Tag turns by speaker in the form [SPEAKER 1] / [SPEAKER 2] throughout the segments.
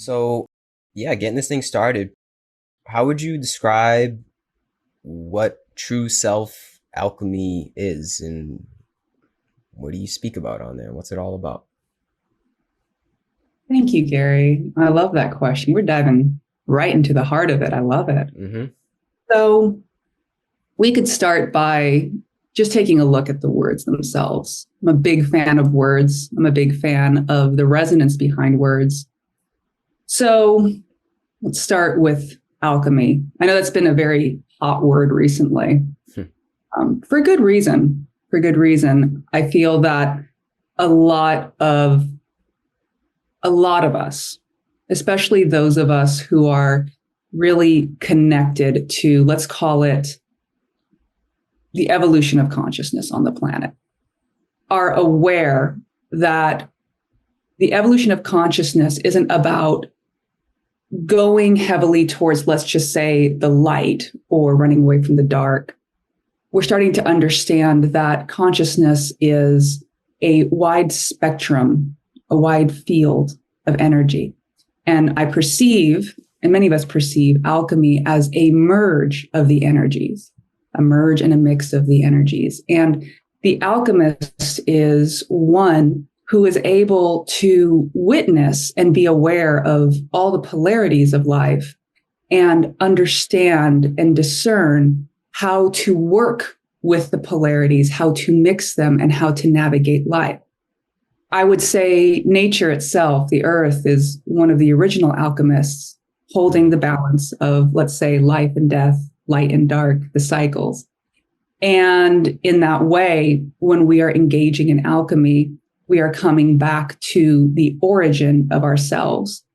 [SPEAKER 1] So, yeah, getting this thing started, how would you describe what true self alchemy is and what do you speak about on there? What's it all about?
[SPEAKER 2] Thank you, Gary. I love that question. We're diving right into the heart of it. I love it.
[SPEAKER 1] Mm-hmm.
[SPEAKER 2] So, we could start by just taking a look at the words themselves. I'm a big fan of words, I'm a big fan of the resonance behind words. So, let's start with alchemy. I know that's been a very hot word recently, for good reason. For good reason. I feel that a lot of a lot of us, especially those of us who are really connected to, let's call it the evolution of consciousness on the planet, are aware that the evolution of consciousness isn't about going heavily towards, let's just say, the light or running away from the dark. We're starting to understand that consciousness is a wide spectrum, a wide field of energy. And I perceive, and many of us perceive, alchemy as a merge of the energies, a merge and a mix of the energies. And the alchemist is one who is able to witness and be aware of all the polarities of life and understand and discern how to work with the polarities, how to mix them, and how to navigate life. I would say nature itself, the earth, is one of the original alchemists holding the balance of, let's say, life and death, light and dark, the cycles. And in that way, when we are engaging in alchemy, we are coming back to the origin of ourselves.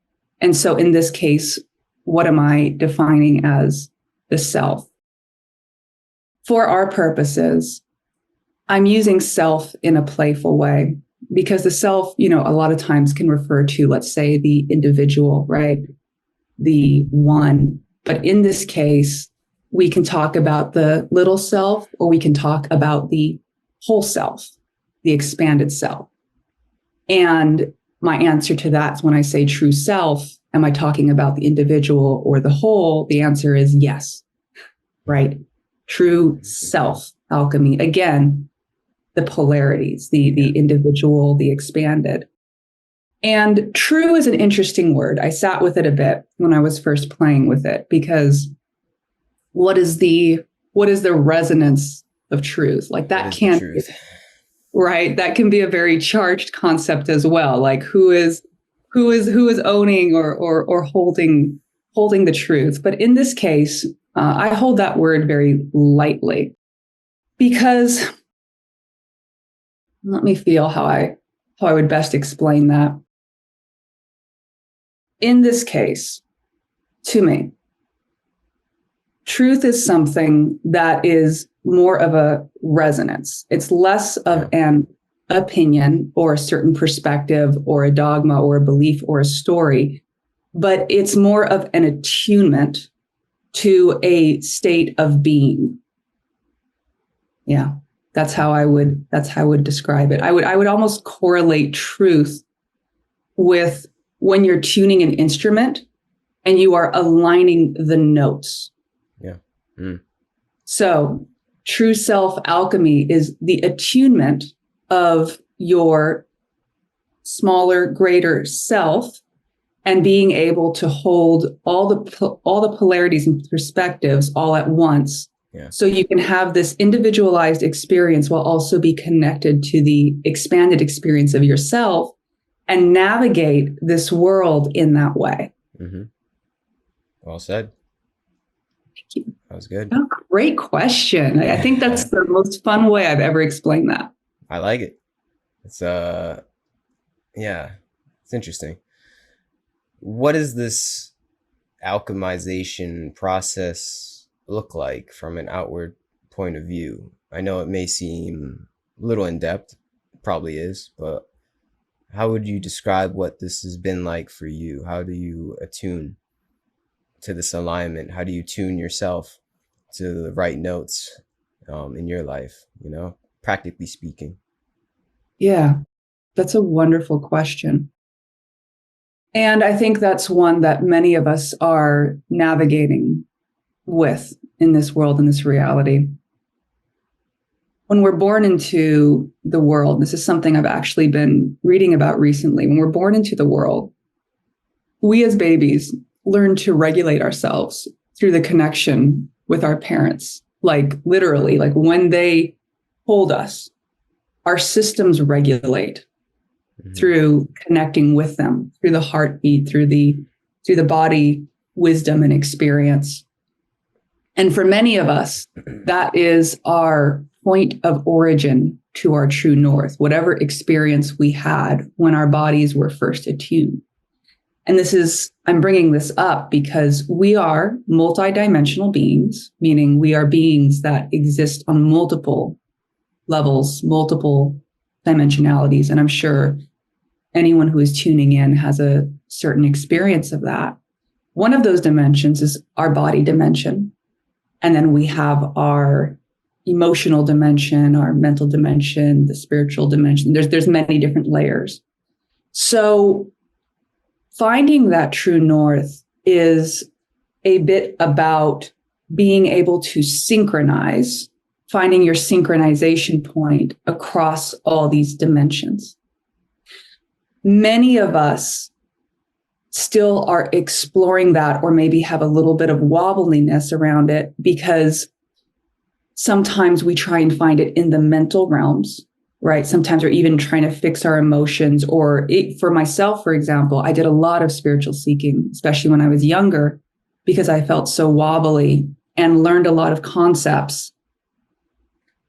[SPEAKER 2] And so in this case, what am I defining as the self? For our purposes, I'm using self in a playful way because the self, a lot of times can refer to, let's say, the individual, right? The one. But in this case, we can talk about the little self, or we can talk about the whole self, the expanded self. And my answer to that is, when I say true self, am I talking about the individual or the whole? The answer is yes, right? True self alchemy. Again, the polarities, the individual, the expanded. And true is an interesting word. I sat with it a bit when I was first playing with it, because what is the resonance of truth? Like,
[SPEAKER 1] What
[SPEAKER 2] that
[SPEAKER 1] is the
[SPEAKER 2] can't be,
[SPEAKER 1] truth?
[SPEAKER 2] right? That can be a very charged concept as well. Like, who is owning or holding the truth. But in this case, I hold that word very lightly, because let me feel how I would best explain that. In this case, to me, truth is something that is more of a resonance. It's less of an opinion or a certain perspective or a dogma or a belief or a story, but it's more of an attunement to a state of being. Yeah, that's how I would describe it. I would almost correlate truth with when you're tuning an instrument and you are aligning the notes.
[SPEAKER 1] Yeah. Mm.
[SPEAKER 2] So true self alchemy is the attunement of your smaller, greater self, and being able to hold all the polarities and perspectives all at once.
[SPEAKER 1] Yeah.
[SPEAKER 2] So you can have this individualized experience while also be connected to the expanded experience of yourself and navigate this world in that way.
[SPEAKER 1] Mm-hmm. Well said.
[SPEAKER 2] Thank you.
[SPEAKER 1] That was good.
[SPEAKER 2] Oh, great question. I think that's the most fun way I've ever explained that.
[SPEAKER 1] I like it. It's yeah, it's interesting. What does this alchemization process look like from an outward point of view? I know it may seem a little in depth, probably is, but how would you describe what this has been like for you? How do you attune to this alignment? How do you tune yourself to the right notes in your life, practically speaking?
[SPEAKER 2] Yeah, that's a wonderful question. And I think that's one that many of us are navigating with in this world, in this reality. When we're born into the world, this is something I've actually been reading about recently. When we're born into the world, we as babies learn to regulate ourselves through the connection with our parents. Like literally, like when they hold us, our systems regulate through connecting with them, through the heartbeat, through the body wisdom and experience. And for many of us, that is our point of origin to our true north, whatever experience we had when our bodies were first attuned. And I'm bringing this up because we are multidimensional beings, meaning we are beings that exist on multiple levels, multiple dimensionalities. And I'm sure anyone who is tuning in has a certain experience of that. One of those dimensions is our body dimension. And then we have our emotional dimension, our mental dimension, the spiritual dimension. There's many different layers. So finding that true north is a bit about being able to synchronize, finding your synchronization point across all these dimensions. Many of us still are exploring that, or maybe have a little bit of wobbliness around it, because sometimes we try and find it in the mental realms, right? Sometimes we're even trying to fix our emotions. For myself, for example, I did a lot of spiritual seeking, especially when I was younger, because I felt so wobbly and learned a lot of concepts.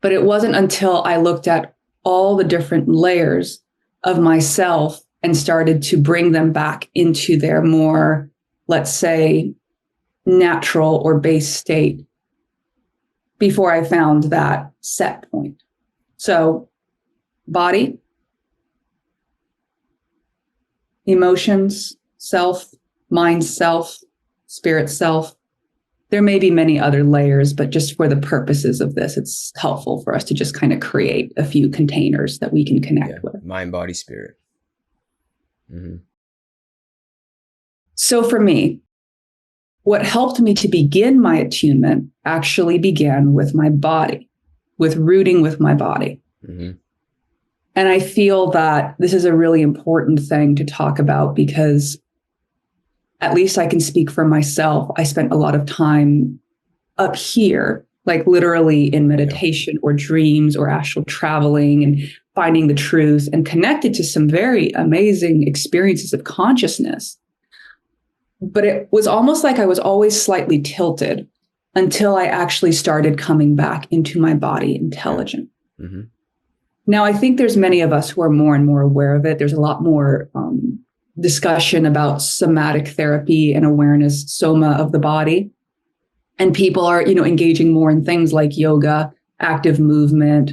[SPEAKER 2] But it wasn't until I looked at all the different layers of myself and started to bring them back into their more, let's say, natural or base state before I found that set point. So body, emotions, self, mind, self, spirit, self. There may be many other layers, but just for the purposes of this, it's helpful for us to just kind of create a few containers that we can connect with.
[SPEAKER 1] Mind, body, spirit. Mm-hmm.
[SPEAKER 2] So for me, what helped me to begin my attunement actually began with my body, with rooting with my body.
[SPEAKER 1] Mm-hmm.
[SPEAKER 2] And I feel that this is a really important thing to talk about because, at least I can speak for myself, I spent a lot of time up here, like literally in meditation or dreams or astral traveling and finding the truth and connected to some very amazing experiences of consciousness. But it was almost like I was always slightly tilted until I actually started coming back into my body intelligent.
[SPEAKER 1] Mm-hmm.
[SPEAKER 2] Now, I think there's many of us who are more and more aware of it. There's a lot more discussion about somatic therapy and awareness, soma of the body. And people are, engaging more in things like yoga, active movement.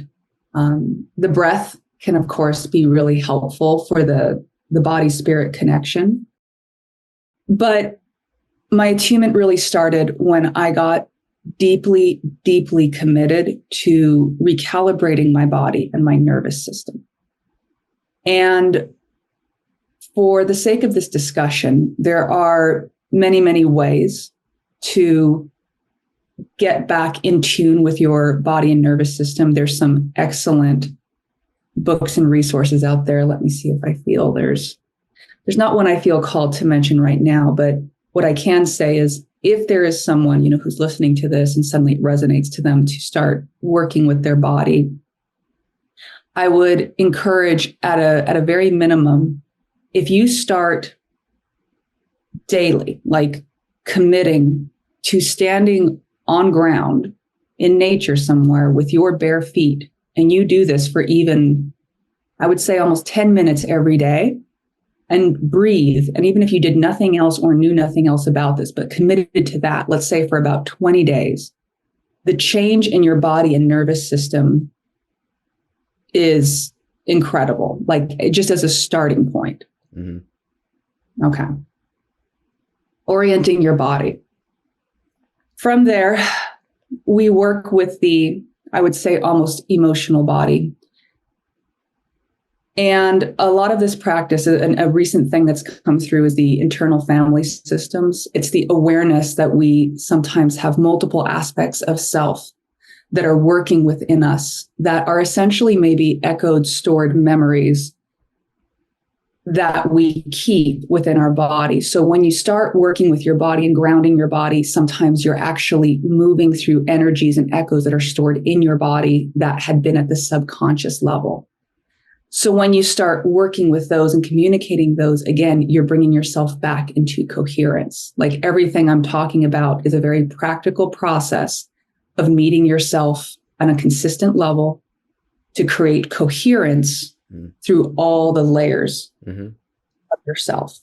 [SPEAKER 2] The breath can, of course, be really helpful for the body-spirit connection. But my attunement really started when I got deeply, deeply committed to recalibrating my body and my nervous system. And for the sake of this discussion, there are many, many ways to get back in tune with your body and nervous system. There's some excellent books and resources out there. Let me see if I feel there's not one I feel called to mention right now, but what I can say is if there is someone, who's listening to this and suddenly it resonates to them to start working with their body, I would encourage at a very minimum, if you start daily, like committing to standing on ground in nature somewhere with your bare feet, and you do this for even, I would say almost 10 minutes every day, and breathe. And even if you did nothing else or knew nothing else about this, but committed to that, let's say for about 20 days, the change in your body and nervous system is incredible, like just as a starting point. Mm-hmm. Okay. Orienting your body. From there, we work with I would say almost emotional body. And a lot of this practice, and a recent thing that's come through, is the internal family systems. It's the awareness that we sometimes have multiple aspects of self that are working within us that are essentially maybe echoed, stored memories that we keep within our body. So when you start working with your body and grounding your body, sometimes you're actually moving through energies and echoes that are stored in your body that had been at the subconscious level. So when you start working with those and communicating those, again, you're bringing yourself back into coherence. Like everything I'm talking about is a very practical process of meeting yourself on a consistent level to create coherence through all the layers of yourself.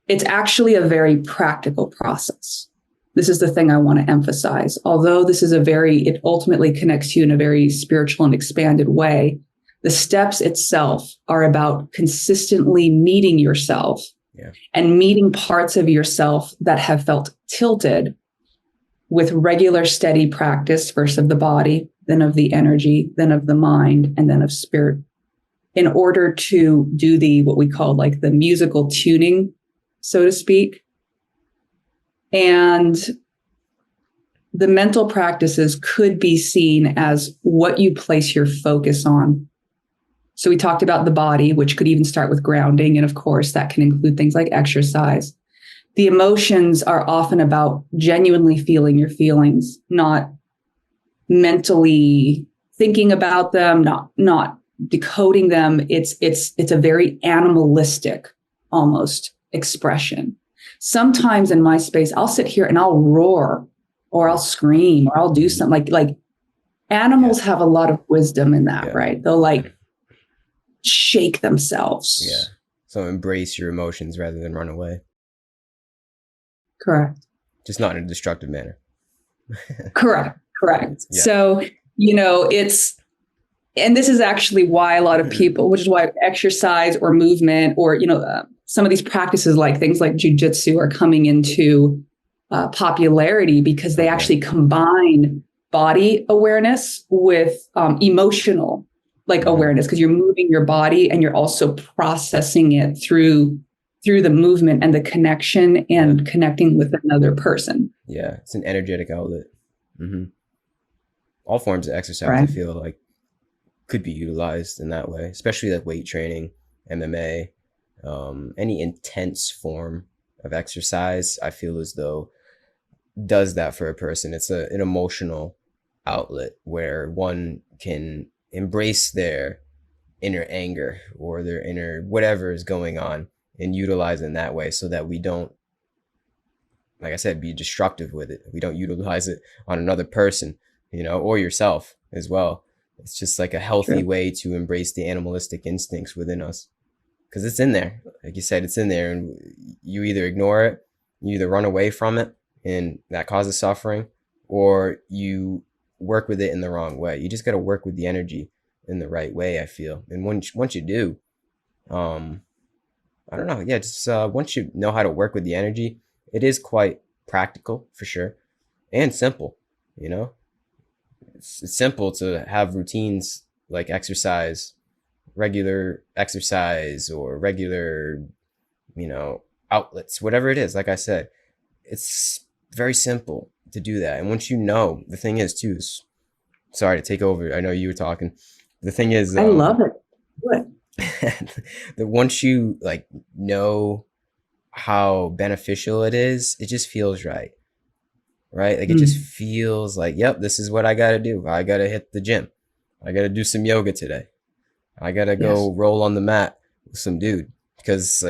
[SPEAKER 2] It's actually a very practical process. This is the thing I want to emphasize. Although this is it ultimately connects you in a very spiritual and expanded way, the steps itself are about consistently meeting yourself and meeting parts of yourself that have felt tilted with regular, steady practice, first of the body, then of the energy, then of the mind, and then of spirit, in order to do what we call like the musical tuning, so to speak. And the mental practices could be seen as what you place your focus on. So we talked about the body, which could even start with grounding. And of course, that can include things like exercise. The emotions are often about genuinely feeling your feelings, not mentally thinking about them, not decoding them. It's a very animalistic almost expression. Sometimes in my space, I'll sit here and I'll roar or I'll scream or I'll do something like animals have a lot of wisdom in that, right? They'll like shake themselves.
[SPEAKER 1] Yeah. So embrace your emotions rather than run away.
[SPEAKER 2] Correct.
[SPEAKER 1] Just not in a destructive manner.
[SPEAKER 2] Correct.
[SPEAKER 1] Yeah.
[SPEAKER 2] So, and this is actually why a lot of people, which is why exercise or movement or, some of these practices like things like jujitsu are coming into popularity because they actually combine body awareness with emotional awareness, because you're moving your body and you're also processing it through the movement and the connection and connecting with another person.
[SPEAKER 1] Yeah, it's an energetic outlet. All forms of exercise,
[SPEAKER 2] right.
[SPEAKER 1] I feel like, could be utilized in that way, especially like weight training, MMA, any intense form of exercise. I feel as though does that for a person. It's an emotional outlet where one can embrace their inner anger or their inner whatever is going on and utilize it in that way, so that we don't, like I said, be destructive with it. We don't utilize it on another person, or yourself as well. It's just like a healthy way to embrace the animalistic instincts within us, because it's in there. Like you said, it's in there, and you either ignore it, you either run away from it, and that causes suffering, or you work with it in the wrong way. You just got to work with the energy in the right way, I feel. And once you do, I don't know. Yeah, just once you know how to work with the energy, it is quite practical for sure, and simple. It's simple to have routines like regular exercise, or regular, outlets, whatever it is. Like I said, it's very simple to do that. And once the thing is too, sorry to take over. I know you were talking. The thing is,
[SPEAKER 2] I love it. What?
[SPEAKER 1] that once you know how beneficial it is, it just feels right. Like it just feels like, yep, this is what I got to do. I got to hit the gym. I got to do some yoga today. I got to go roll on the mat with some dude, because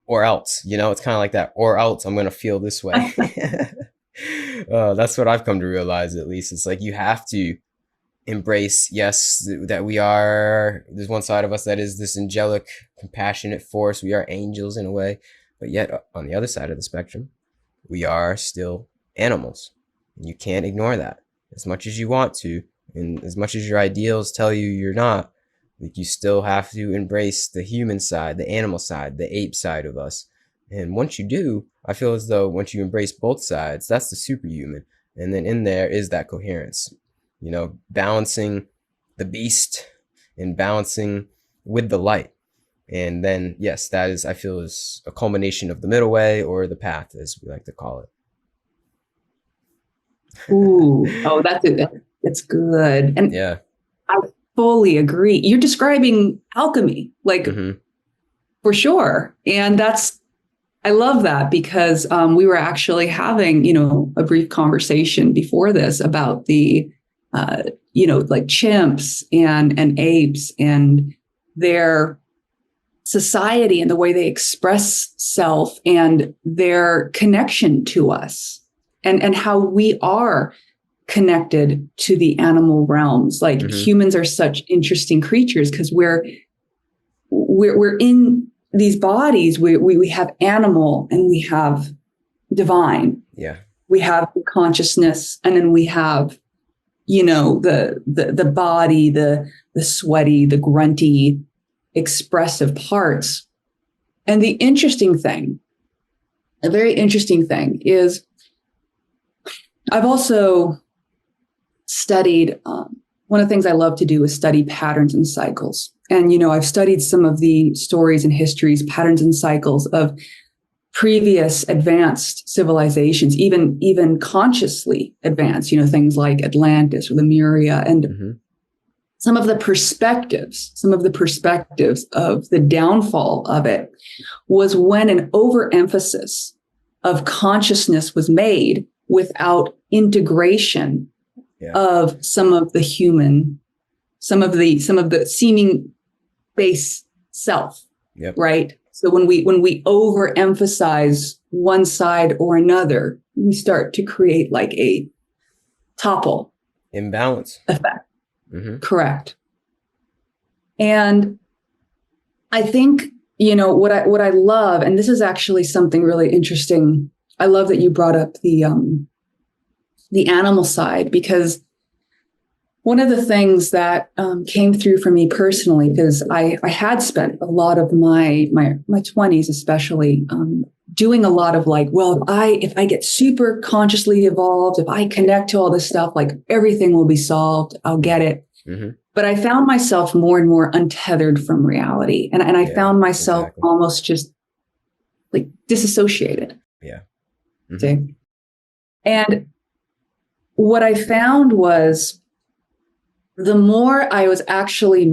[SPEAKER 1] or else, it's kind of like that, or else I'm going to feel this way. That's what I've come to realize, at least. It's like you have to embrace, yes, that there's one side of us that is this angelic, compassionate force. We are angels in a way, but yet on the other side of the spectrum, we are still animals. And you can't ignore that as much as you want to, and as much as your ideals tell you you're not. Like, you still have to embrace the human side, the animal side, the ape side of us. And once you do, I feel as though once you embrace both sides, that's the superhuman. And then in there is that coherence, balancing the beast and balancing with the light. And then, yes, that is, I feel, is a culmination of the middle way, or the path, as we like to call
[SPEAKER 2] Ooh,
[SPEAKER 1] it.
[SPEAKER 2] oh, that's good. And
[SPEAKER 1] Yeah.
[SPEAKER 2] I fully agree. You're describing alchemy, like
[SPEAKER 1] Mm-hmm.
[SPEAKER 2] for sure. And I love that because we were actually having, a brief conversation before this about the, like chimps and apes and their society and the way they express self and their connection to us and how we are connected to the animal realms. Like humans are such interesting creatures because we're in these bodies. We have animal and we have divine.
[SPEAKER 1] Yeah.
[SPEAKER 2] We have consciousness, and then we have, the body, the sweaty, the grunty, expressive parts. And the interesting thing, a very interesting thing, is I've also studied, one of the things I love to do is study patterns and cycles. And, I've studied some of the stories and histories, patterns and cycles of previous advanced civilizations, even consciously advanced, things like Atlantis or Lemuria, and some of the perspectives of the downfall of it was when an overemphasis of consciousness was made without integration of some of the seeming base self, right? So when we overemphasize one side or another, we start to create like a topple
[SPEAKER 1] imbalance
[SPEAKER 2] effect. Correct. And I think, what I love, and this is actually something really interesting. I love that you brought up the animal side, because one of the things that came through for me personally, because I had spent a lot of my 20s, especially, doing a lot of like, well, if I get super consciously evolved, if I connect to all this stuff, like everything will be solved. I'll get it. But I found myself more and more untethered from reality. And I found myself almost just like disassociated.
[SPEAKER 1] Yeah.
[SPEAKER 2] See? And what I found was the more I was actually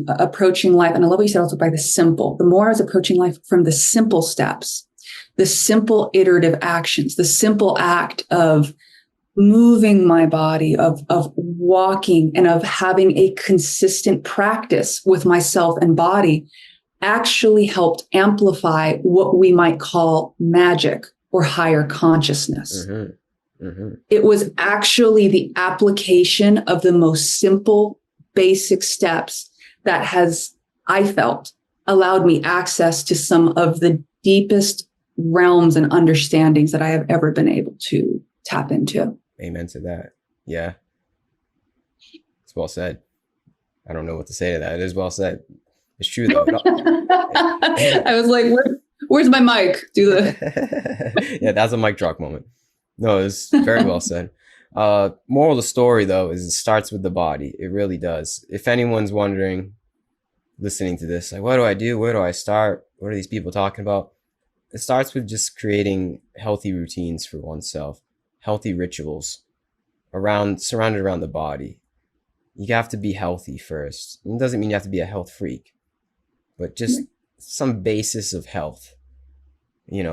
[SPEAKER 2] approaching life, and I love what you said also by the more I was approaching life from the simple steps, the simple iterative actions, the simple act of moving my body, of walking, and of having a consistent practice with myself and body actually helped amplify what we might call magic or higher consciousness. It was actually the application of the most simple, basic steps that has, I felt, allowed me access to some of the deepest realms and understandings that I have ever been able to tap into.
[SPEAKER 1] Amen to that. Yeah. It's well said. I don't know what to say to that. It is well said. It's true though.
[SPEAKER 2] I was like, where's my mic?
[SPEAKER 1] Yeah, that's a mic drop moment. No, it's very well said. Moral of the story though is it starts with the body. It really does. If anyone's wondering, listening to this, like, what do I do? Where do I start? What are these people talking about? It starts with just creating healthy routines for oneself, healthy rituals surrounded around the body. You have to be healthy first. It doesn't mean you have to be a health freak, but just some basis of health.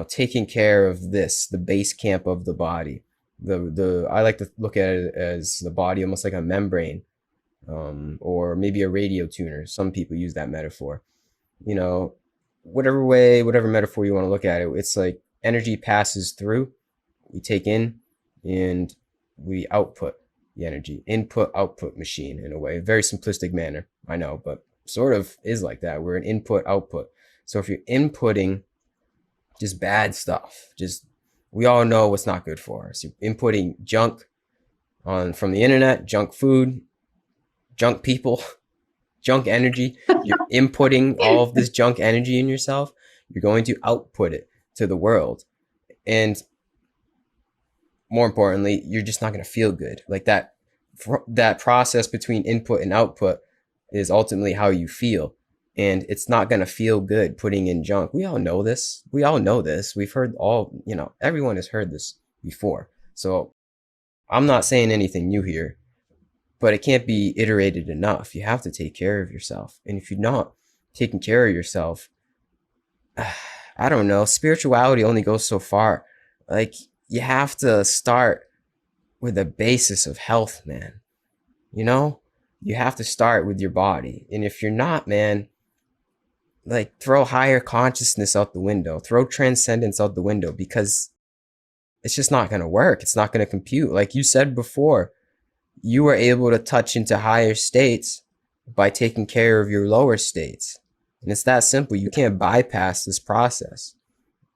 [SPEAKER 1] Taking care of the base camp of the body. I like to look at it as the body almost like a membrane, or maybe a radio tuner. Some people use that metaphor. Whatever metaphor you want to look at it, it's like energy passes through. We take in and we output the energy. Input output machine in a way, very simplistic manner, I know, but sort of is like that. We're an input output. So if you're inputting just bad stuff, we all know what's not good for us. You're inputting junk from the internet, junk food, junk people, junk energy. You're inputting all of this junk energy in yourself. You're going to output it to the world. And more importantly, you're just not going to feel good. Like that process between input and output, is ultimately how you feel. And it's not going to feel good putting in junk. We all know this. We all know this. We've heard all, everyone has heard this before. So I'm not saying anything new here, but it can't be iterated enough. You have to take care of yourself. And if you're not taking care of yourself, I don't know, spirituality only goes so far. Like, you have to start with a basis of health, man. You have to start with your body. And if you're not, man, like, throw higher consciousness out the window, throw transcendence out the window, because it's just not going to work. It's not going to compute. Like you said before, you were able to touch into higher states by taking care of your lower states. And it's that simple. You can't bypass this process.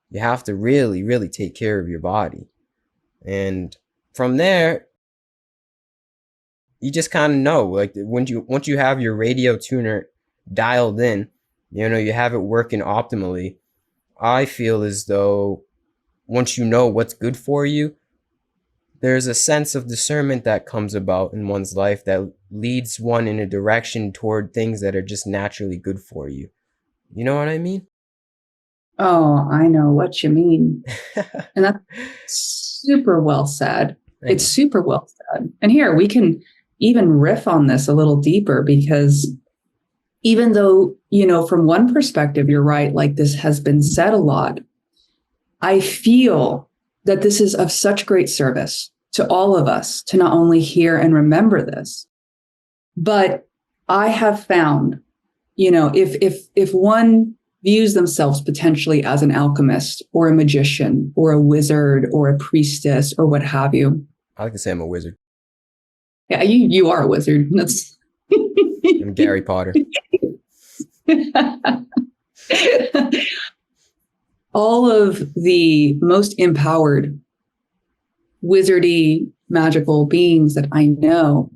[SPEAKER 1] You have to really, really take care of your body. And from there, you just kind of know, like, once you have your radio tuner dialed in, you have it working optimally. I feel as though once you know what's good for you, there's a sense of discernment that comes about in one's life that leads one in a direction toward things that are just naturally good for you. You know what I mean?
[SPEAKER 2] Oh, I know what you mean. And that's super well said. It's super well said. And here we can even riff on this a little deeper, because even though, from one perspective, you're right, like this has been said a lot, I feel that this is of such great service to all of us to not only hear and remember this, but I have found, if one views themselves potentially as an alchemist or a magician or a wizard or a priestess or what have you.
[SPEAKER 1] I like to say I'm a wizard.
[SPEAKER 2] Yeah, you are a wizard. That's
[SPEAKER 1] I'm Gary Potter.
[SPEAKER 2] All of the most empowered wizardy magical beings that I know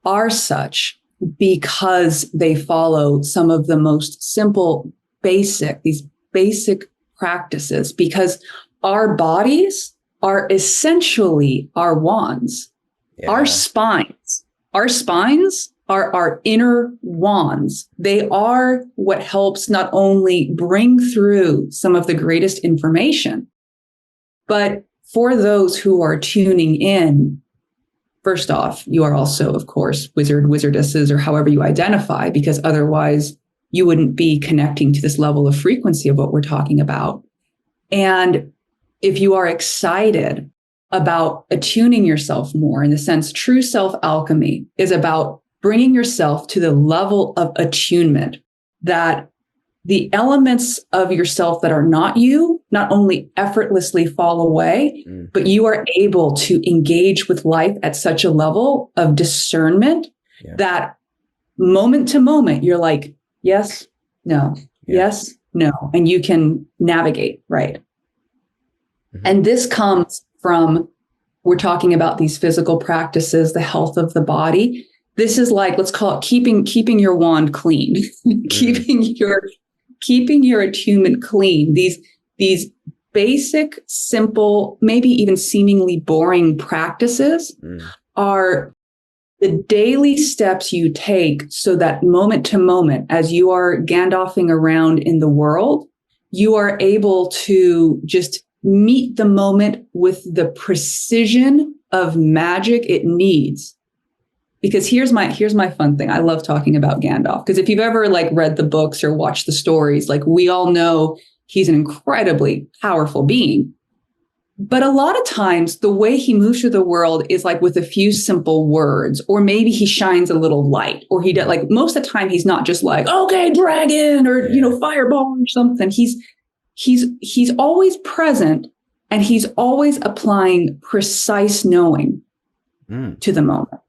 [SPEAKER 2] are such because they follow some of the most simple, these basic practices, because our bodies are essentially our wands. Yeah. Our spines are our inner wands. They are what helps not only bring through some of the greatest information, but for those who are tuning in, first off, you are also, of course, wizardesses, or however you identify, because otherwise you wouldn't be connecting to this level of frequency of what we're talking about. And if you are excited about attuning yourself more, in the sense, true self-alchemy is about bringing yourself to the level of attunement that the elements of yourself that are not you not only effortlessly fall away, but you are able to engage with life at such a level of discernment that moment to moment, you're like, yes, no, yes, no. And you can navigate, right? Mm-hmm. And this comes from, we're talking about these physical practices, the health of the body. This is like, let's call it keeping your wand clean, keeping your attunement clean. These basic, simple, maybe even seemingly boring practices are the daily steps you take so that moment to moment, as you are Gandalfing around in the world, you are able to just meet the moment with the precision of magic it needs. Because here's my fun thing. I love talking about Gandalf, because if you've ever read the books or watched the stories, we all know he's an incredibly powerful being. But a lot of times the way he moves through the world is with a few simple words, or maybe he shines a little light, or he does, most of the time he's not just okay, dragon, or fireball or something. He's always present, and he's always applying precise knowing to the moment.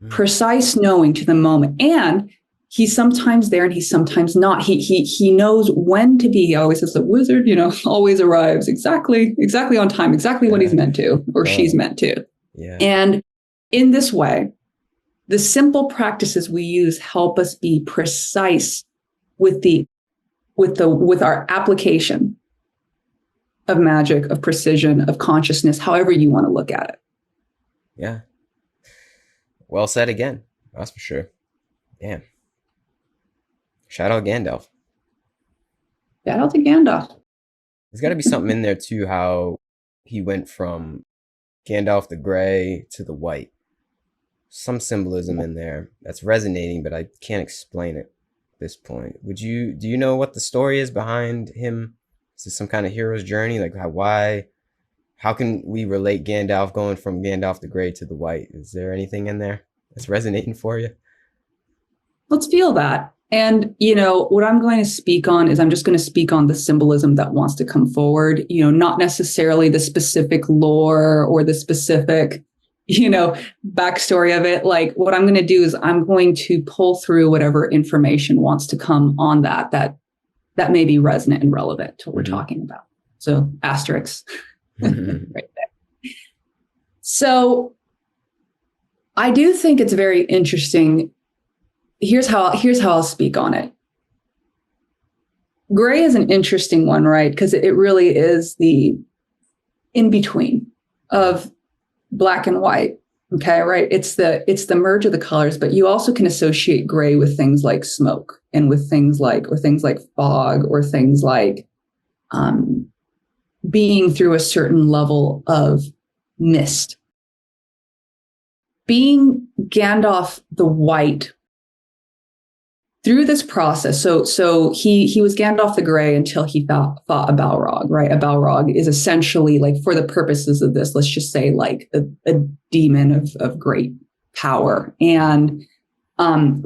[SPEAKER 2] Precise knowing to the moment. And he's sometimes there and he's sometimes not. He knows when to be. He always says the wizard, always arrives exactly on time, exactly what he's meant to, or she's meant to. Yeah. And in this way, the simple practices we use help us be precise with our application of magic, of precision, of consciousness, however you want to look at it.
[SPEAKER 1] Yeah. Well said again. That's for sure. Damn. Shout out Gandalf.
[SPEAKER 2] Shout out to Gandalf.
[SPEAKER 1] There's got to be something in there too, how he went from Gandalf the Gray to the White. Some symbolism in there that's resonating, but I can't explain it at this point. Do you know what the story is behind him? Is this some kind of hero's journey? Like how can we relate Gandalf going from Gandalf the Gray to the White? Is there anything in there that's resonating for you?
[SPEAKER 2] Let's feel that. And, what I'm going to speak on is I'm just going to speak on the symbolism that wants to come forward, not necessarily the specific lore or the specific, backstory of it. Like what I'm going to do is I'm going to pull through whatever information wants to come on that may be resonant and relevant to what we're talking about. So asterisks right there. So I do think it's very interesting. Here's how I'll speak on it. Gray is an interesting one, right? Because it really is the in between of black and white. Okay, right? It's the merge of the colors, but you also can associate gray with things like smoke and with things like fog or things like being through a certain level of mist. Being Gandalf the White through this process, so he was Gandalf the Gray until he fought a Balrog, right? A Balrog is essentially, like, for the purposes of this, let's just say like a demon of great power, and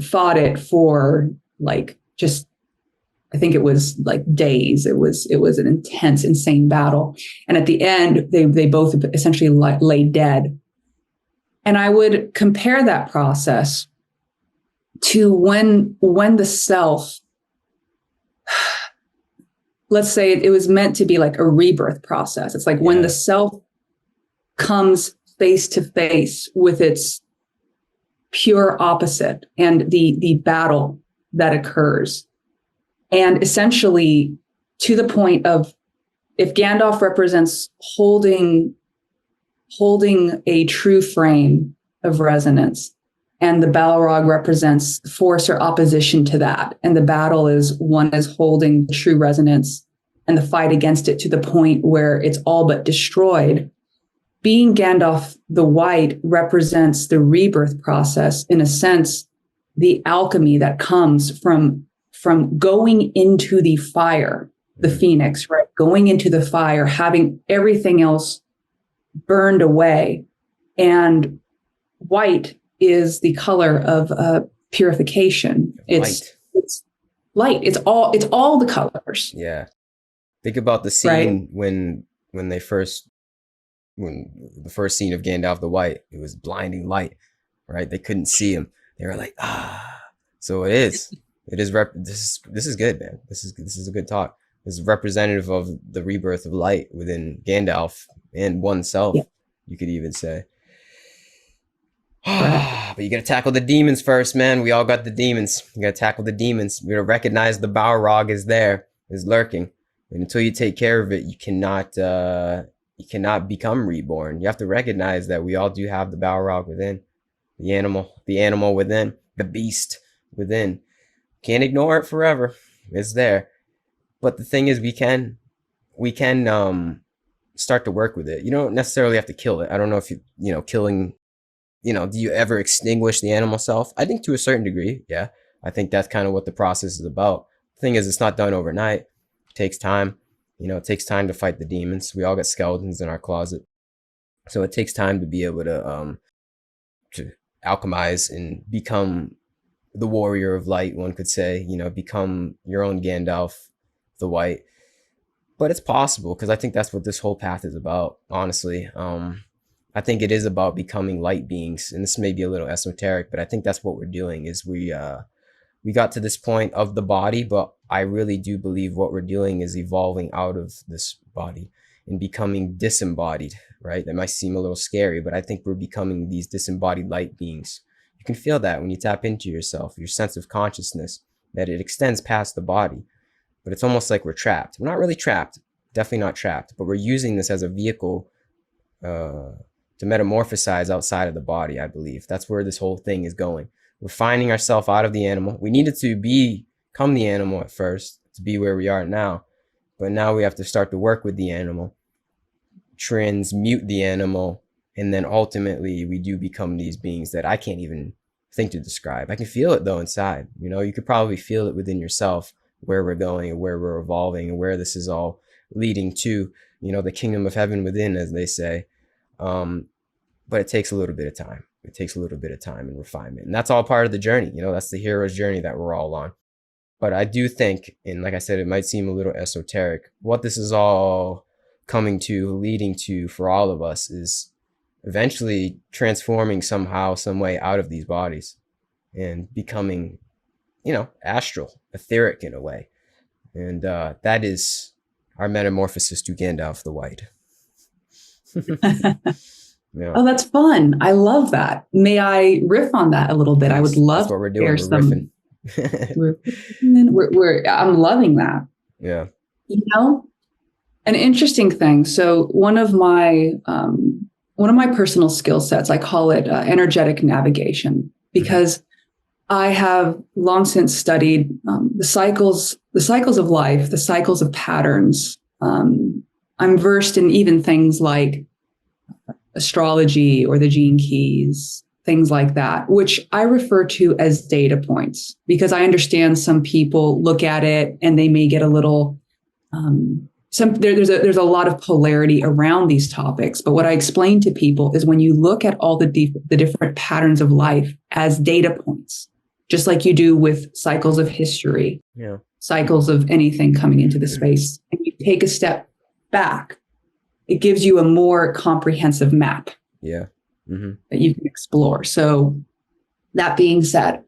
[SPEAKER 2] fought it for like just, I think it was like days. It was an intense, insane battle, and at the end, they both essentially lay dead. And I would compare that process to when the self, let's say it was meant to be like a rebirth process. It's like when the self comes face to face with its pure opposite and the battle that occurs. And essentially to the point of, if Gandalf represents holding a true frame of resonance, and the Balrog represents force or opposition to that. And the battle is, one is holding true resonance and the fight against it to the point where it's all but destroyed. Being Gandalf the White represents the rebirth process, in a sense, the alchemy that comes from going into the fire, the phoenix, right? Going into the fire, having everything else burned away. And white is the color of purification. It's light. It's all the colors.
[SPEAKER 1] Yeah. Think about the scene, right? when the first scene of Gandalf the White, it was blinding light, right? They couldn't see him. They were like, So it is. This is good, man. This is a good talk. This is representative of the rebirth of light within Gandalf and oneself. Yeah. You could even say. But you got to tackle the demons first, man. We all got the demons. You got to tackle the demons. You got to recognize the Balrog is there, is lurking. And until you take care of it, you cannot become reborn. You have to recognize that we all do have the Balrog within, the animal within, the beast within. Can't ignore it forever. It's there. But the thing is, we can start to work with it. You don't necessarily have to kill it. I don't know if killing, do you ever extinguish the animal self? I think to a certain degree, yeah. I think that's kind of what the process is about. The thing is, it's not done overnight. It takes time. It takes time to fight the demons. We all got skeletons in our closet. So it takes time to be able to alchemize and become the warrior of light, one could say, become your own Gandalf the White. But it's possible, because I think that's what this whole path is about, honestly. I think it is about becoming light beings, and this may be a little esoteric, but I think that's what we're doing. Is we got to this point of the body, but I really do believe what we're doing is evolving out of this body and becoming disembodied, right? That might seem a little scary, but I think we're becoming these disembodied light beings. You can feel that when you tap into yourself, your sense of consciousness, that it extends past the body. But it's almost like we're trapped. We're not really trapped, definitely not trapped, but we're using this as a vehicle to metamorphosize outside of the body, I believe. That's where this whole thing is going. refining ourselves out of the animal. We needed to become the animal at first to be where we are now. But now we have to start to work with the animal, transmute the animal, and then ultimately we do become these beings that I can't even think to describe. I can feel it though inside. You know, you could probably feel it within yourself, where we're going and where we're evolving and where this is all leading to, you know, the kingdom of heaven within, as they say. But it takes a little bit of time. It takes a little bit of time and refinement. And that's all part of the journey. You know, that's the hero's journey that we're all on. But I do think, and like I said, it might seem a little esoteric, what this is all coming to, leading to for all of us is eventually transforming somehow, some way out of these bodies and becoming, you know, astral, etheric in a way. And that is our metamorphosis to Gandalf the White. Yeah.
[SPEAKER 2] Oh, that's fun. I love that. May I riff on that a little bit? I would love
[SPEAKER 1] That's what we're
[SPEAKER 2] to
[SPEAKER 1] doing.
[SPEAKER 2] hear
[SPEAKER 1] We're
[SPEAKER 2] some.
[SPEAKER 1] riffing.
[SPEAKER 2] I'm loving that.
[SPEAKER 1] Yeah.
[SPEAKER 2] You know, an interesting thing. So one of my personal skill sets, I call it energetic navigation, because I have long since studied the cycles of life, the cycles of patterns. I'm versed in even things like astrology or the gene keys, things like that, which I refer to as data points, because I understand some people look at it and they may get a little, there's a lot of polarity around these topics. But what I explain to people is when you look at all the different patterns of life as data points, just like you do with cycles of history, cycles of anything coming into the space, and you take a step back, it gives you a more comprehensive map that you can explore. So that being said,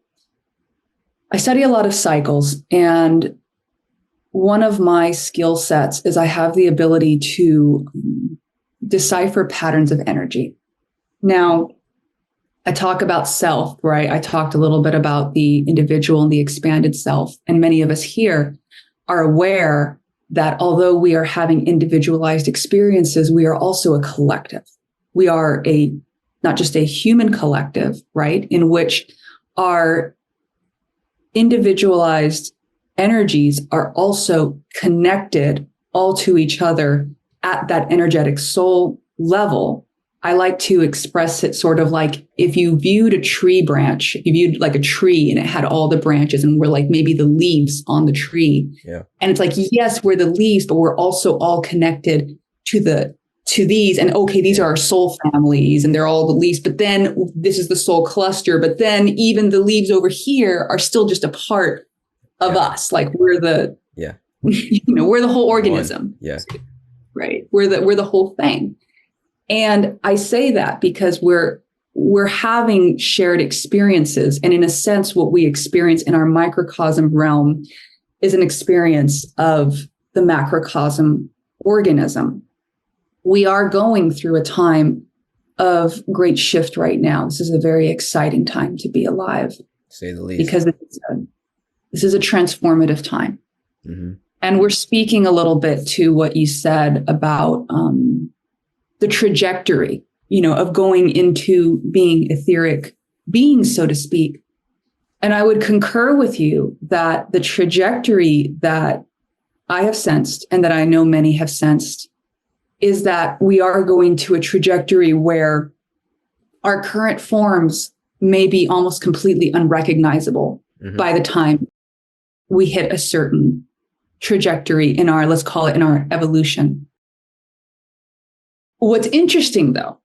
[SPEAKER 2] I study a lot of cycles, and one of my skill sets is I have the ability to decipher patterns of energy. Now, I talk about self, right? I talked a little bit about the individual and the expanded self, and many of us here are aware that although we are having individualized experiences, we are also a collective. We are not just a human collective, right? In which our individualized energies are also connected all to each other at that energetic soul level. I like to express it sort of like if you viewed a tree branch, if you viewed like a tree and it had all the branches and we're like maybe the leaves on the tree.
[SPEAKER 1] Yeah.
[SPEAKER 2] And it's like, yes, we're the leaves, but we're also all connected to these. And okay, these are our soul families and they're all the leaves, but then this is the soul cluster. But then even the leaves over here are still just a part of us. Like we're the, we're the whole organism.
[SPEAKER 1] Yeah.
[SPEAKER 2] Right. We're the whole thing. And I say that because we're having shared experiences. And in a sense, what we experience in our microcosm realm is an experience of the macrocosm organism. We are going through a time of great shift right now. This is a very exciting time to be alive.
[SPEAKER 1] To say the least.
[SPEAKER 2] Because this is a transformative time.
[SPEAKER 1] Mm-hmm.
[SPEAKER 2] And we're speaking a little bit to what you said about the trajectory, of going into being etheric beings, so to speak. And I would concur with you that the trajectory that I have sensed and that I know many have sensed is that we are going to a trajectory where our current forms may be almost completely unrecognizable by the time we hit a certain trajectory in our, let's call it in our evolution. What's interesting, though,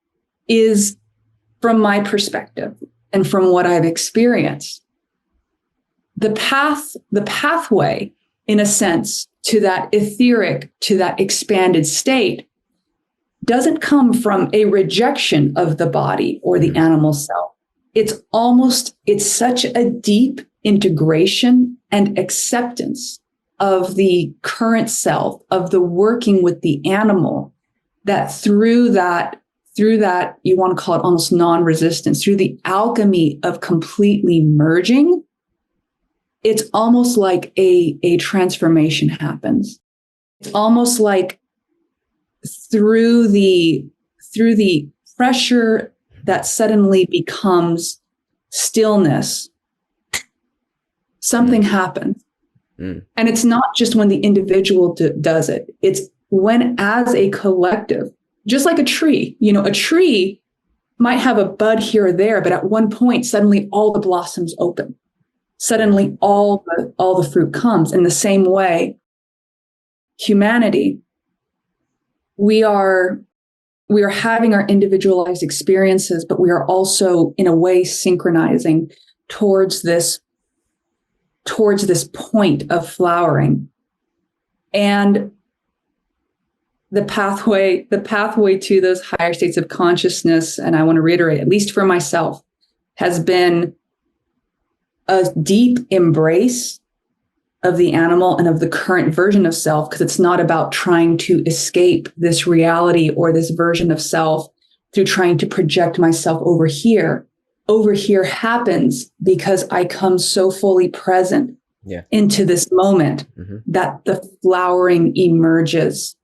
[SPEAKER 2] is from my perspective and from what I've experienced, the pathway, in a sense, to that etheric, to that expanded state doesn't come from a rejection of the body or the animal self. It's such a deep integration and acceptance of the current self, of the working with the animal, that through that, you want to call it almost non-resistance, through the alchemy of completely merging, it's almost like a transformation happens. It's almost like through the pressure that suddenly becomes stillness something happens.
[SPEAKER 1] Mm.
[SPEAKER 2] And it's not just when the individual does it. It's when, as a collective, just like a tree, a tree might have a bud here or there, but at one point, suddenly all the blossoms open. Suddenly all the fruit comes. In the same way, humanity, we are having our individualized experiences, but we are also in a way synchronizing towards this point of flowering. And the pathway to those higher states of consciousness, and I want to reiterate, at least for myself, has been a deep embrace of the animal and of the current version of self, because it's not about trying to escape this reality or this version of self through trying to project myself over here. Over here happens because I come so fully present into this moment that the flowering emerges.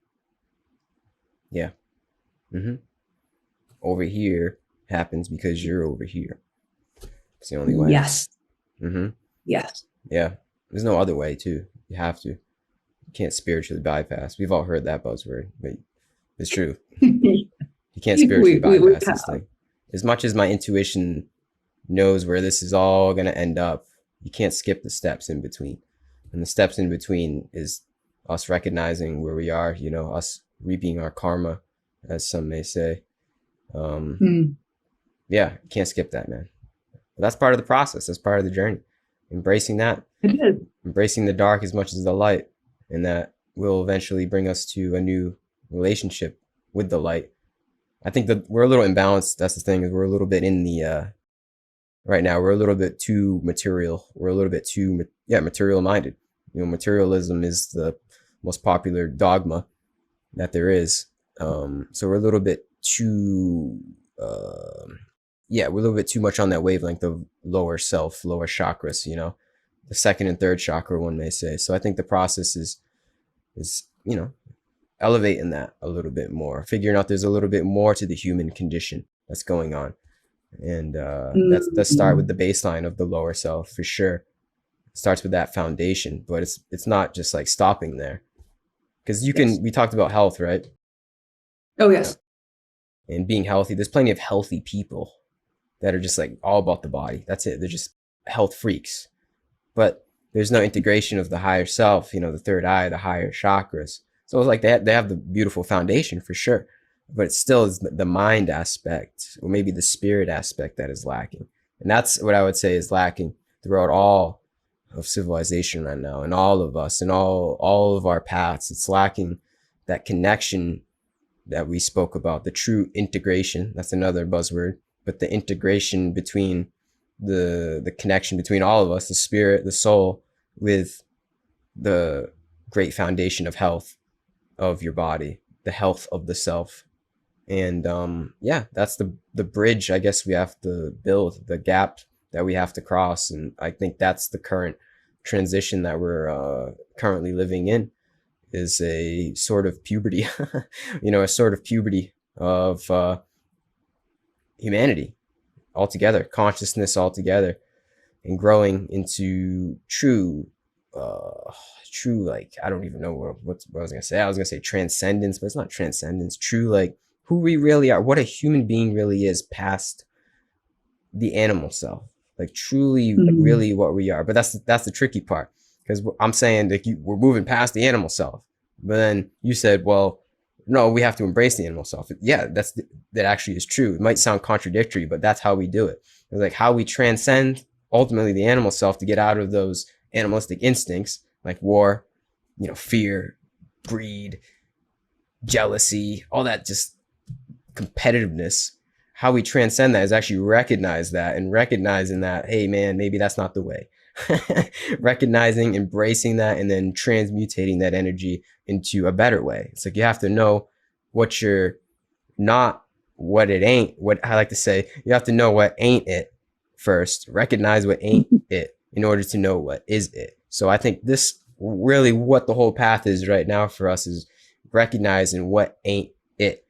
[SPEAKER 1] Yeah. Mm-hmm. Over here happens because you're over here. It's the only way.
[SPEAKER 2] Yes.
[SPEAKER 1] Mm-hmm.
[SPEAKER 2] Yes.
[SPEAKER 1] Yeah. There's no other way, too. You have to. You can't spiritually bypass. We've all heard that buzzword, but it's true. You can't spiritually bypass this thing. As much as my intuition knows where this is all going to end up, you can't skip the steps in between. And the steps in between is us recognizing where we are, us reaping our karma, as some may say. Yeah, you can't skip that, man. But that's part of the process. That's part of the journey. Embracing that.
[SPEAKER 2] It is.
[SPEAKER 1] Embracing the dark as much as the light. And that will eventually bring us to a new relationship with the light. I think that we're a little imbalanced. That's the thing, is we're a little bit in the, right now, we're a little bit too material. We're a little bit too, material minded. Materialism is the most popular dogma that there is. So we're a little bit too, we're a little bit too much on that wavelength of lower self, lower chakras, the second and third chakra, one may say. So I think the process is, elevating that a little bit more, figuring out there's a little bit more to the human condition that's going on. And let's start with the baseline of the lower self, for sure. It starts with that foundation, but it's not just like stopping there. Because we talked about health, right?
[SPEAKER 2] Oh, yes.
[SPEAKER 1] And being healthy. There's plenty of healthy people that are just like all about the body. That's it. They're just health freaks. But there's no integration of the higher self, the third eye, the higher chakras. So it's like they have the beautiful foundation for sure. But it still is the mind aspect, or maybe the spirit aspect, that is lacking. And that's what I would say is lacking throughout all of civilization right now, and all of us, and all of our paths. It's lacking that connection that we spoke about, the true integration. That's another buzzword, but the integration between the connection between all of us, the spirit, the soul, with the great foundation of health of your body, the health of the self. And that's the bridge, I guess, we have to build, the gap that we have to cross. And I think that's the current transition that we're currently living in, is a sort of puberty, a sort of puberty of humanity altogether, consciousness altogether, and growing into true, like, I don't even know what I was going to say. I was going to say transcendence, but it's not transcendence. True, like, who we really are, what a human being really is past the animal self, like truly, really what we are. But that's the tricky part, because I'm saying that we're moving past the animal self, but then you said, well, no, we have to embrace the animal self. Yeah, that actually is true. It might sound contradictory, but that's how we do it. It's like how we transcend ultimately the animal self to get out of those animalistic instincts like war, fear, greed, jealousy, all that just competitiveness. How we transcend that is actually recognize that, and recognizing that, hey man, maybe that's not the way. Recognizing, embracing that, and then transmutating that energy into a better way. It's like you have to know what you're not, what it ain't. What I like to say, you have to know what ain't it first. Recognize what ain't it in order to know what is it. So I think this really what the whole path is right now for us, is recognizing what ain't it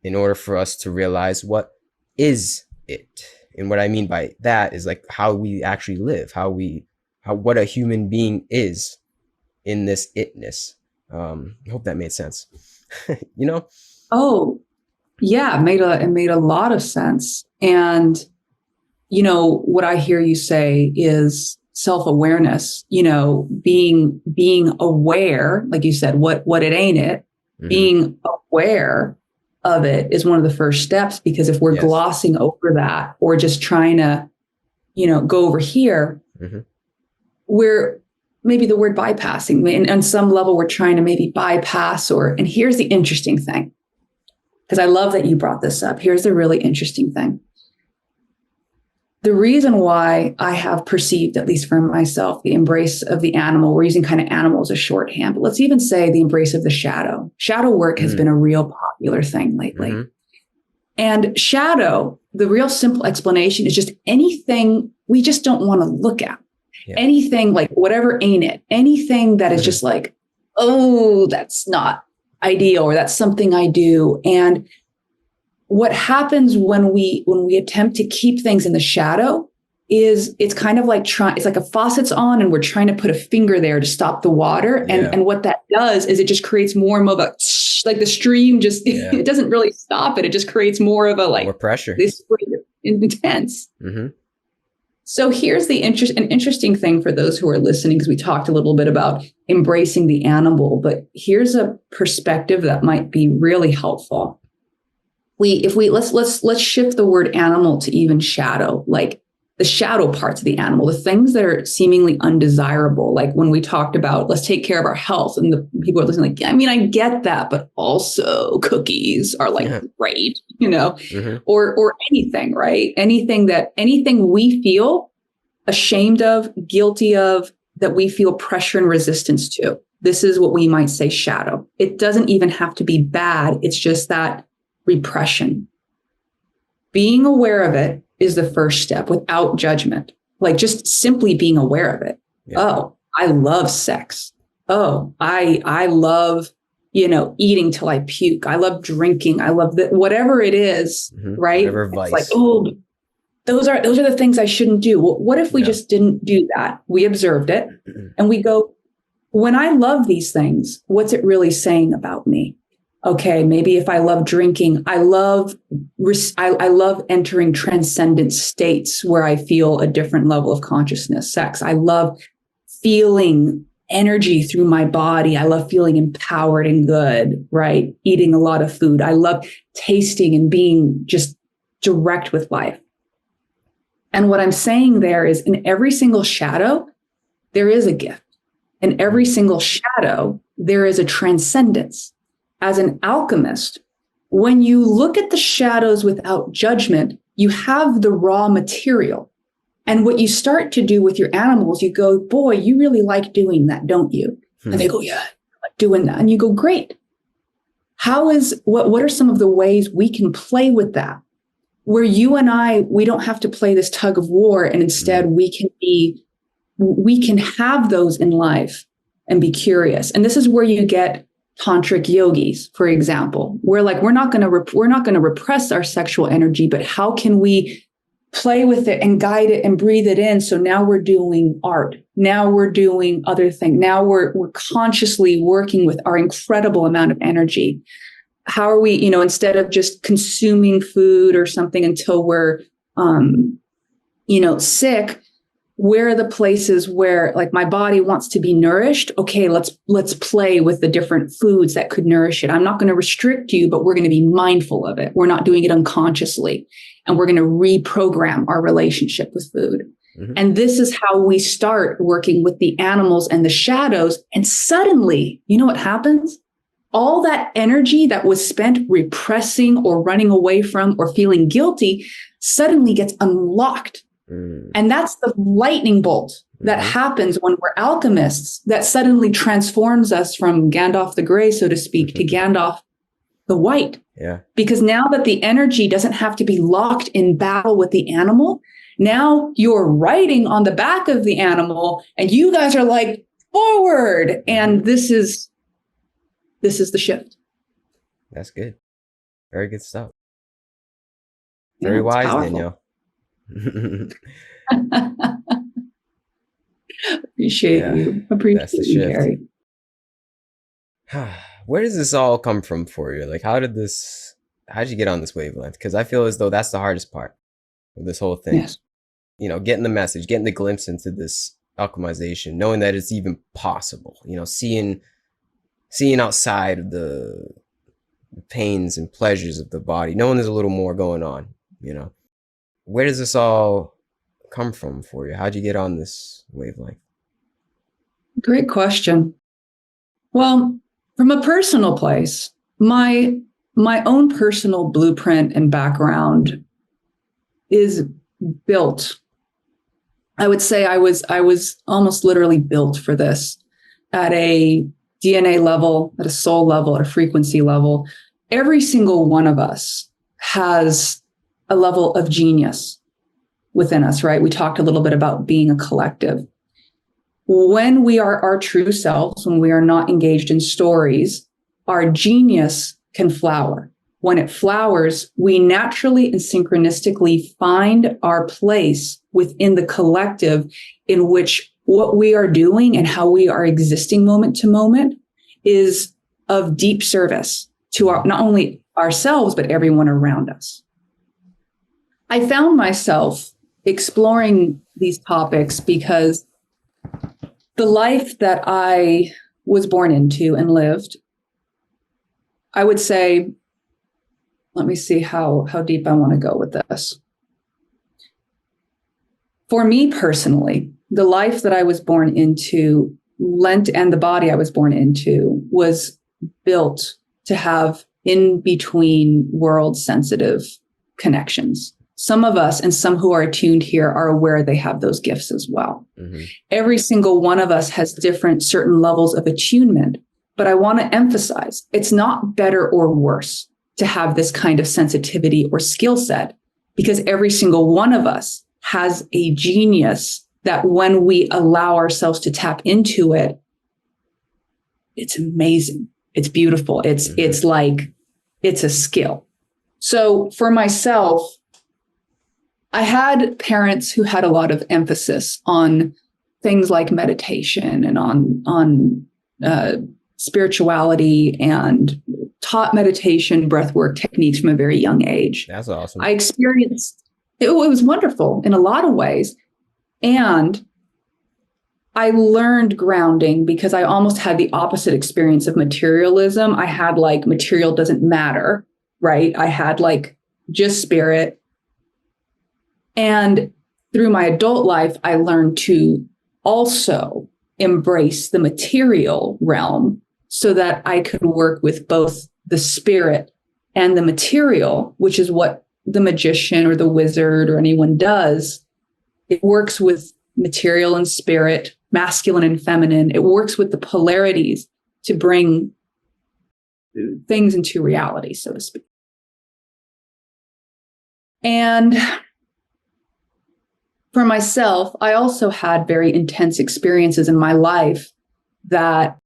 [SPEAKER 1] in order for us to realize what is it. And what I mean by that is like how we actually live, how we what a human being is in this itness. I hope that made sense. You know?
[SPEAKER 2] Oh, yeah, it made a lot of sense. And what I hear you say is self-awareness, being aware, like you said, what it ain't it,
[SPEAKER 1] Mm-hmm.
[SPEAKER 2] being aware of it is one of the first steps, because if we're
[SPEAKER 1] Yes.
[SPEAKER 2] glossing over that or just trying to, go over here,
[SPEAKER 1] Mm-hmm.
[SPEAKER 2] we're maybe the word bypassing. And on some level, we're trying to maybe bypass and here's the interesting thing, because I love that you brought this up. Here's the really interesting thing. The reason why I have perceived, at least for myself, the embrace of the animal, we're using kind of animal as a shorthand, but let's even say the embrace of the shadow. Shadow work has been a real popular thing lately.
[SPEAKER 1] Mm-hmm.
[SPEAKER 2] And shadow, the real simple explanation is just anything we just don't want to look at. Yeah. Anything like whatever ain't it, anything that is just like, oh, that's not ideal, or that's something I do. And what happens when we attempt to keep things in the shadow is it's kind of like it's like a faucet's on and we're trying to put a finger there to stop the water. And what that does is it just creates more and more of a, like the stream just, it doesn't really stop it. It just creates more of a more
[SPEAKER 1] pressure.
[SPEAKER 2] This intense.
[SPEAKER 1] Mm-hmm.
[SPEAKER 2] So here's an interesting thing for those who are listening, because we talked a little bit about embracing the animal, but here's a perspective that might be really helpful. Let's shift the word animal to even shadow, like the shadow parts of the animal, the things that are seemingly undesirable. Like when we talked about, let's take care of our health, and the people are listening, like, I mean, I get that, but also cookies are like great, or anything, right? Anything we feel ashamed of, guilty of, that we feel pressure and resistance to. This is what we might say shadow. It doesn't even have to be bad. It's just that repression. Being aware of it is the first step without judgment. Like just simply being aware of it. Yeah. Oh, I love sex. Oh, I love, eating till I puke. I love drinking. I love that, whatever it is, right?
[SPEAKER 1] Whatever vice.
[SPEAKER 2] It's like, oh, those are the things I shouldn't do. Well, what if we just didn't do that? We observed it and we go, when I love these things, what's it really saying about me? Okay, maybe if I love drinking, I love entering transcendent states where I feel a different level of consciousness. Sex, I love feeling energy through my body. I love feeling empowered and good, right? Eating a lot of food. I love tasting and being just direct with life. And what I'm saying there is, in every single shadow, there is a gift. In every single shadow, there is a transcendence. As an alchemist, when you look at the shadows without judgment, you have the raw material. And what you start to do with your animals, you go, boy, you really like doing that, don't you? And they go, yeah, I like doing that. And you go, great. What are some of the ways we can play with that? Where you and we don't have to play this tug of war, and instead we can have those in life and be curious. And this is where you get tantric yogis, for example. We're not going to repress our sexual energy, but how can we play with it and guide it and breathe it in? So now we're doing art. Now we're doing other things. Now we're consciously working with our incredible amount of energy. How are we, instead of just consuming food or something until we're, sick, where are the places where, like, my body wants to be nourished? Okay, let's play with the different foods that could nourish it. I'm not going to restrict you, but we're going to be mindful of it. We're not doing it unconsciously. And we're going to reprogram our relationship with food. Mm-hmm. And this is how we start working with the animals and the shadows. And suddenly, you know what happens? All that energy that was spent repressing or running away from or feeling guilty suddenly gets unlocked. And that's the lightning bolt that happens when we're alchemists, that suddenly transforms us from Gandalf the Grey, so to speak, to Gandalf the White. Yeah. Because now that the energy doesn't have to be locked in battle with the animal, now you're riding on the back of the animal and you guys are like, forward. And this is the shift.
[SPEAKER 1] That's good. Very good stuff. Very wise,
[SPEAKER 2] powerful.
[SPEAKER 1] Danielle.
[SPEAKER 2] Appreciate
[SPEAKER 1] Yeah,
[SPEAKER 2] you.
[SPEAKER 1] that's the
[SPEAKER 2] Appreciate you,
[SPEAKER 1] shift.
[SPEAKER 2] Gary.
[SPEAKER 1] Where does this all come from for you? Like, how did you get on this wavelength? Because I feel as though that's the hardest part of this whole thing.
[SPEAKER 2] Yes.
[SPEAKER 1] Getting the message, getting the glimpse into this alchemization, knowing that it's even possible, seeing outside of the pains and pleasures of the body, knowing there's a little more going on, you know. Where does this all come from for you? How'd you get on this wavelength?
[SPEAKER 2] Great question. Well, from a personal place, my own personal blueprint and background is built. I would say I was almost literally built for this at a DNA level, at a soul level, at a frequency level. Every single one of us has a level of genius within us, right? We talked a little bit about being a collective. When we are our true selves, when we are not engaged in stories, our genius can flower. When it flowers, we naturally and synchronistically find our place within the collective in which what we are doing and how we are existing moment to moment is of deep service to not only ourselves, but everyone around us. I found myself exploring these topics because the life that I was born into and lived, I would say, let me see how deep I want to go with this. For me personally, the life that I was born into and the body I was born into was built to have in between world sensitive connections. Some of us and some who are attuned here are aware they have those gifts as well. Mm-hmm. Every single one of us has different certain levels of attunement, but I want to emphasize it's not better or worse to have this kind of sensitivity or skill set, because every single one of us has a genius that when we allow ourselves to tap into it, it's amazing. It's beautiful. It's like, it's a skill. So for myself, I had parents who had a lot of emphasis on things like meditation and on spirituality, and taught meditation, breathwork techniques from a very young age.
[SPEAKER 1] That's awesome.
[SPEAKER 2] I experienced it was wonderful in a lot of ways. And I learned grounding because I almost had the opposite experience of materialism. I had like material doesn't matter, right? I had like just spirit. And through my adult life, I learned to also embrace the material realm so that I could work with both the spirit and the material, which is what the magician or the wizard or anyone does. It works with material and spirit, masculine and feminine. It works with the polarities to bring things into reality, so to speak. And for myself, I also had very intense experiences in my life that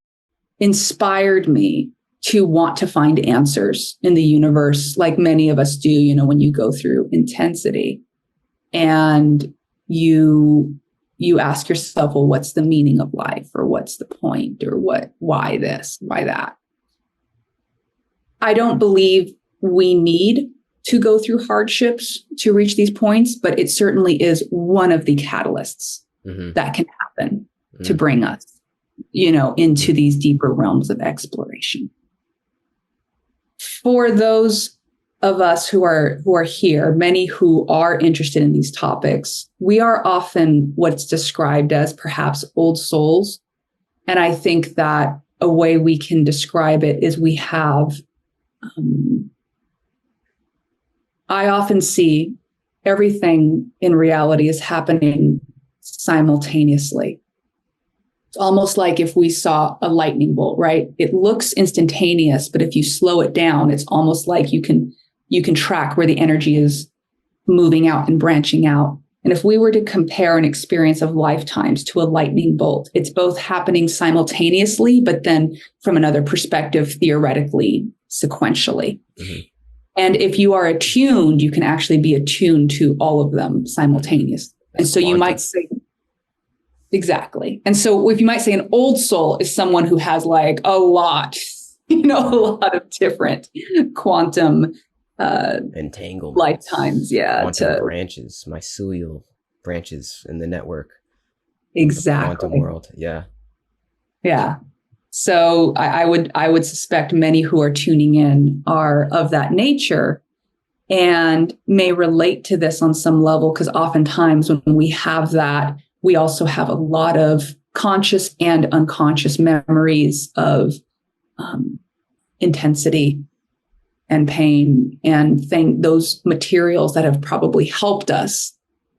[SPEAKER 2] inspired me to want to find answers in the universe, like many of us do, when you go through intensity and you ask yourself, well, what's the meaning of life, or what's the point, or why this, why that? I don't believe we need to go through hardships to reach these points, but it certainly is one of the catalysts that can happen to bring us, into these deeper realms of exploration. For those of us who are here, many who are interested in these topics, we are often what's described as perhaps old souls. And I think that a way we can describe it is we have, I often see everything in reality is happening simultaneously. It's almost like if we saw a lightning bolt, right? It looks instantaneous, but if you slow it down, it's almost like you can track where the energy is moving out and branching out. And if we were to compare an experience of lifetimes to a lightning bolt, it's both happening simultaneously, but then from another perspective, theoretically, sequentially. Mm-hmm. And if you are attuned, you can actually be attuned to all of them simultaneously. And so you might say, Exactly. And so if you might say an old soul is someone who has like a lot, a lot of different quantum
[SPEAKER 1] entanglements,
[SPEAKER 2] lifetimes. Yeah.
[SPEAKER 1] quantum branches, mycelial branches in the network of the quantum
[SPEAKER 2] Exactly.
[SPEAKER 1] world. Yeah.
[SPEAKER 2] Yeah. So I would suspect many who are tuning in are of that nature and may relate to this on some level, because oftentimes when we have that, we also have a lot of conscious and unconscious memories of intensity and pain and those materials that have probably helped us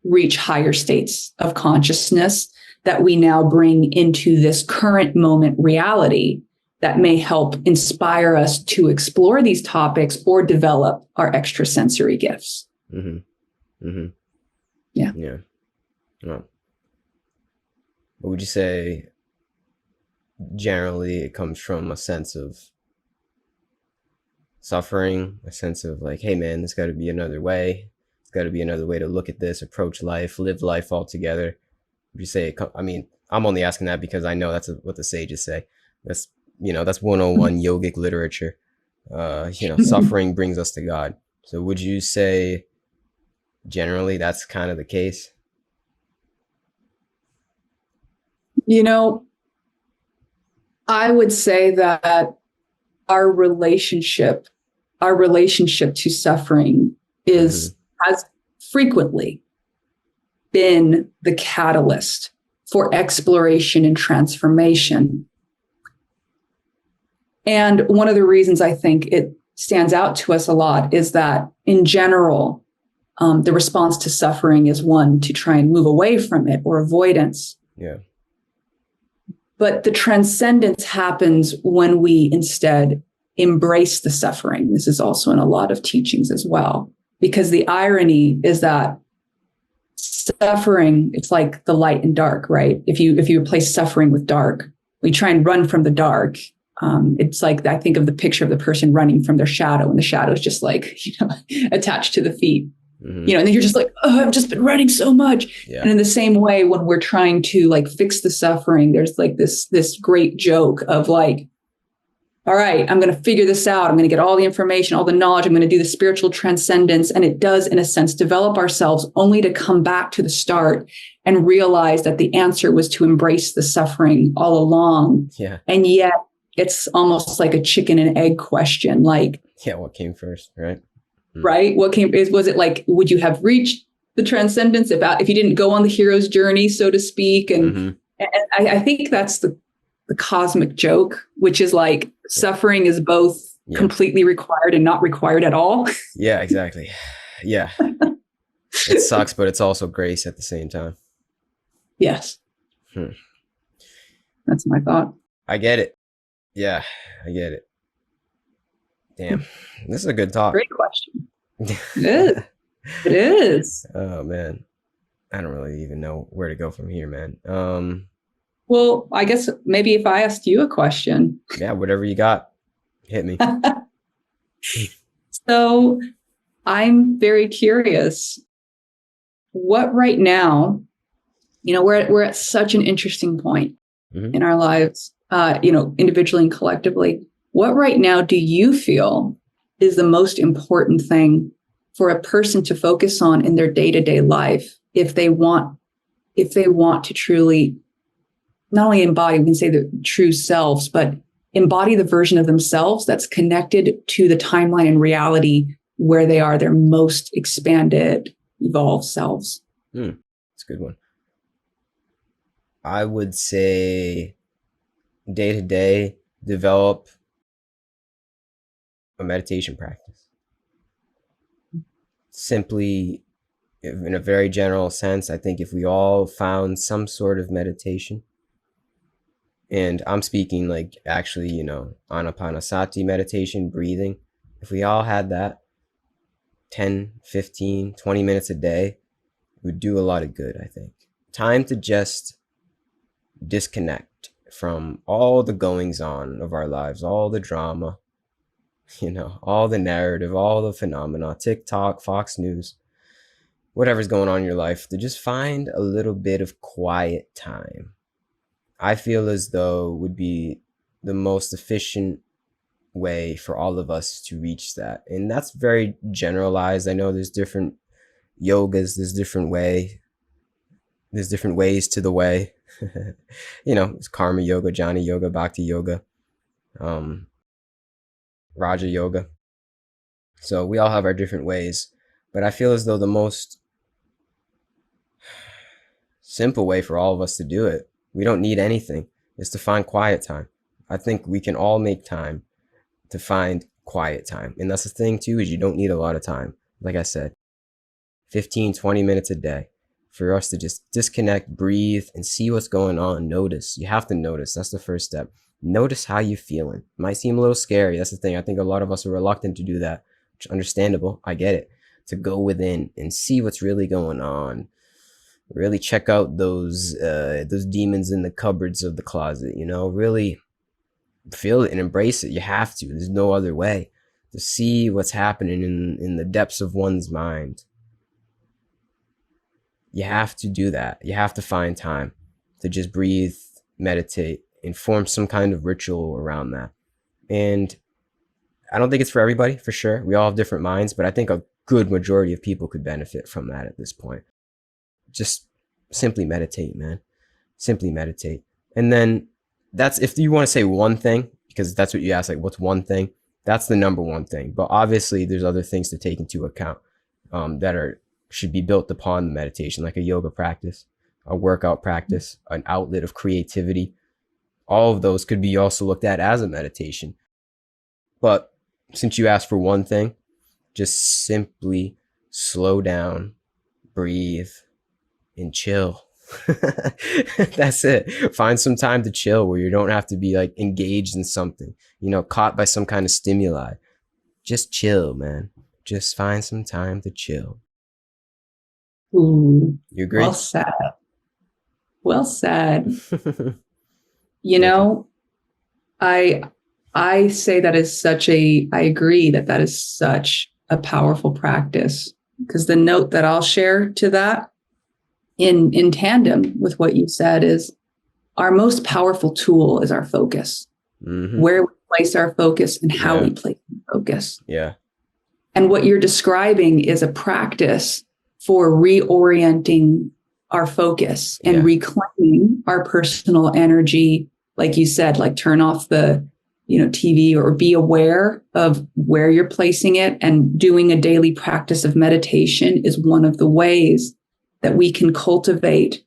[SPEAKER 2] reach higher states of consciousness that we now bring into this current moment reality that may help inspire us to explore these topics or develop our extrasensory gifts.
[SPEAKER 1] Mm-hmm. Mm-hmm.
[SPEAKER 2] Yeah.
[SPEAKER 1] Yeah. Well, what would you say generally it comes from a sense of suffering, a sense of like, hey man, there's got to be another way. There's got to be another way to look at this, approach life, live life altogether. Would you say I mean, I'm only asking that because I know that's what the sages say. That's, that's 101 yogic literature. Suffering brings us to God. So would you say generally that's kind of the case?
[SPEAKER 2] I would say that our relationship to suffering has frequently been the catalyst for exploration and transformation. And one of the reasons I think it stands out to us a lot is that in general, the response to suffering is one to try and move away from it or avoidance.
[SPEAKER 1] Yeah.
[SPEAKER 2] But the transcendence happens when we instead embrace the suffering. This is also in a lot of teachings as well, because the irony is that suffering, it's like the light and dark, right? If you replace suffering with dark, we try and run from the dark. It's like, I think of the picture of the person running from their shadow, and the shadow is just like, attached to the feet. And then you're just like, oh, I've just been running so much. Yeah. And in the same way, when we're trying to like fix the suffering, there's like this great joke of like, all right, I'm going to figure this out. I'm going to get all the information, all the knowledge. I'm going to do the spiritual transcendence. And it does, in a sense, develop ourselves only to come back to the start and realize that the answer was to embrace the suffering all along.
[SPEAKER 1] Yeah.
[SPEAKER 2] And yet it's almost like a chicken and egg question. Like,
[SPEAKER 1] yeah, what came first, right?
[SPEAKER 2] Right? Was it like, would you have reached the transcendence if you didn't go on the hero's journey, so to speak? And I think that's the cosmic joke, which is like suffering is both completely required and not required at all.
[SPEAKER 1] Yeah, exactly. Yeah. It sucks, but it's also grace at the same time.
[SPEAKER 2] Yes. That's my thought.
[SPEAKER 1] I get it. Yeah, I get it. Damn, this is a good talk.
[SPEAKER 2] Great question. It is. It is.
[SPEAKER 1] Oh man, I don't really even know where to go from here, man.
[SPEAKER 2] Well, I guess maybe if I asked you a question.
[SPEAKER 1] Yeah, whatever you got, hit me.
[SPEAKER 2] So I'm very curious. What right now, we're at such an interesting point in our lives, individually and collectively. What right now do you feel is the most important thing for a person to focus on in their day-to-day life if they want to truly not only embody, we can say the true selves, but embody the version of themselves that's connected to the timeline and reality where they are their most expanded, evolved selves?
[SPEAKER 1] That's a good one. I would say day to day, develop a meditation practice. Simply, in a very general sense, I think if we all found some sort of meditation, and I'm speaking like actually, anapanasati meditation, breathing, if we all had that 10, 15, 20 minutes a day, it would do a lot of good, I think. Time to just disconnect from all the goings on of our lives, all the drama, all the narrative, all the phenomena, TikTok, Fox News, whatever's going on in your life, to just find a little bit of quiet time. I feel as though would be the most efficient way for all of us to reach that. And that's very generalized. I know there's different yogas, there's different ways to the way. It's karma yoga, jnana yoga, bhakti yoga, raja yoga. So we all have our different ways, but I feel as though the most simple way for all of us to do it, we don't need anything, is to find quiet time. I think we can all make time to find quiet time. And that's the thing too, is you don't need a lot of time. Like I said, 15, 20 minutes a day for us to just disconnect, breathe, and see what's going on. Notice. You have to notice. That's the first step. Notice how you're feeling. It might seem a little scary. That's the thing. I think a lot of us are reluctant to do that, which is understandable. I get it. To go within and see what's really going on. Really check out those demons in the cupboards of the closet, really feel it and embrace it. You have to. There's no other way to see what's happening in the depths of one's mind. You have to do that. You have to find time to just breathe, meditate, and form some kind of ritual around that. And I don't think it's for everybody, for sure. We all have different minds, but I think a good majority of people could benefit from that at this point. Just simply meditate, man. Simply meditate. And then that's, if you want to say one thing, because that's what you asked, like what's one thing? That's the number one thing. But obviously there's other things to take into account that should be built upon the meditation, like a yoga practice, a workout practice, an outlet of creativity. All of those could be also looked at as a meditation. But since you asked for one thing, just simply slow down, breathe, and chill. That's it. Find some time to chill where you don't have to be like engaged in something, caught by some kind of stimuli. Just chill, man. Just find some time to chill.
[SPEAKER 2] Ooh,
[SPEAKER 1] You agree?
[SPEAKER 2] Well said. Well said. I say that is I agree that is such a powerful practice, because the note that I'll share to that in tandem with what you said is our most powerful tool is our focus. Mm-hmm. Where we place our focus and how we place our focus.
[SPEAKER 1] Yeah.
[SPEAKER 2] And what you're describing is a practice for reorienting our focus and reclaiming our personal energy. Like you said, like turn off the, TV, or be aware of where you're placing it. And doing a daily practice of meditation is one of the ways that we can cultivate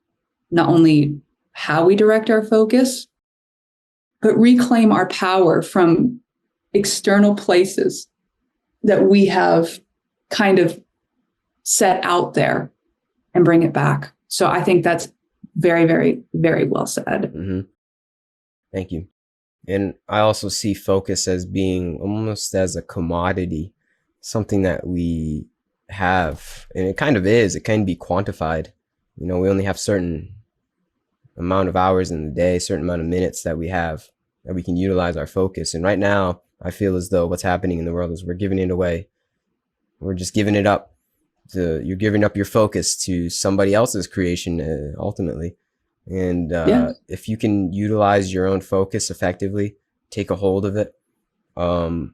[SPEAKER 2] not only how we direct our focus, but reclaim our power from external places that we have kind of set out there, and bring it back. So I think that's very, very, very well said.
[SPEAKER 1] Mm-hmm. Thank you. And I also see focus as being almost as a commodity, something that we have, and it kind of is. It can be quantified. We only have certain amount of hours in the day, certain amount of minutes that we have that we can utilize our focus. And right now, I feel as though what's happening in the world is we're giving it away. We're just giving it up. You're giving up your focus to somebody else's creation, ultimately. And if you can utilize your own focus effectively, take a hold of it, you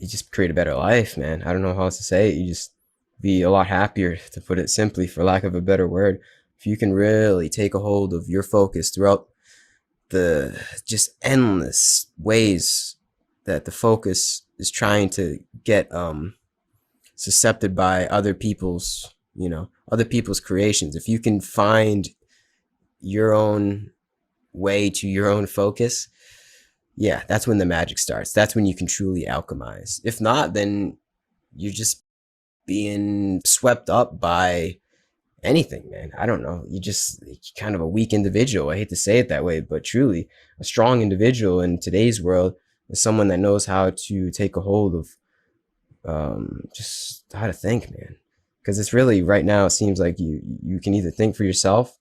[SPEAKER 1] just create a better life, man. I don't know how else to say it. You just be a lot happier, to put it simply, for lack of a better word. If you can really take a hold of your focus throughout the just endless ways that the focus is trying to get suscepted by other people's creations. If you can find your own way to your own focus, that's when the magic starts. That's when you can truly alchemize. If not, then you're just being swept up by anything, man. I don't know. You're kind of a weak individual. I hate to say it that way, but truly a strong individual in today's world is someone that knows how to take a hold of just how to think, man. Because it's really, right now, it seems like you can either think for yourself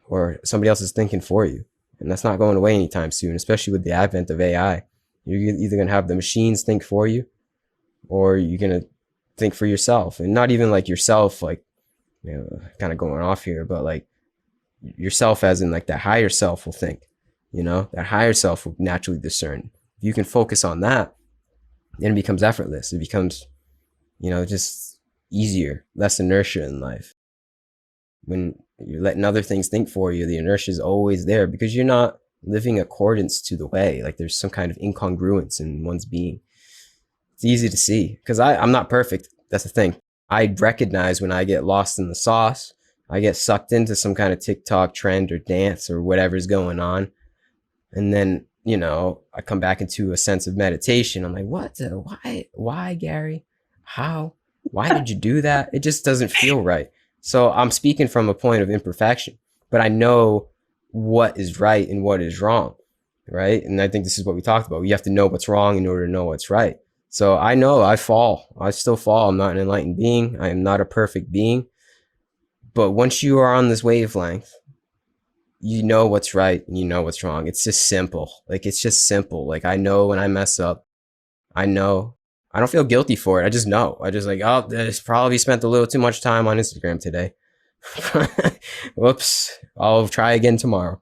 [SPEAKER 1] or somebody else is thinking for you. And that's not going away anytime soon, especially with the advent of AI. You're either going to have the machines think for you, or you're going to think for yourself, and not even like yourself, like, you know, kind of going off here, but like yourself as in like that higher self will think, you know, that higher self will naturally discern. If you can focus on that, then it becomes effortless. It becomes, you know, just easier, less inertia in life. When you're letting other things think for you, the inertia is always there because you're not living accordance to the way. Like there's some kind of incongruence in one's being. It's easy to see because I'm not perfect. That's the thing. I recognize when I get lost in the sauce, I get sucked into some kind of TikTok trend or dance or whatever's going on. And then, you know, I come back into a sense of meditation. I'm like, why, Gary? How? Why did you do that? It just doesn't feel right. So I'm speaking from a point of imperfection, but I know what is right and what is wrong, right? And I think this is what we talked about. You have to know what's wrong in order to know what's right. So I know I fall. I still fall. I'm not an enlightened being. I am not a perfect being. But once you are on this wavelength, you know what's right and you know what's wrong. It's just simple. Like, it's just simple. Like, I know when I mess up. I know. I don't feel guilty for it. I just know. I just like, oh, I just probably spent a little too much time on Instagram today. Whoops. I'll try again tomorrow.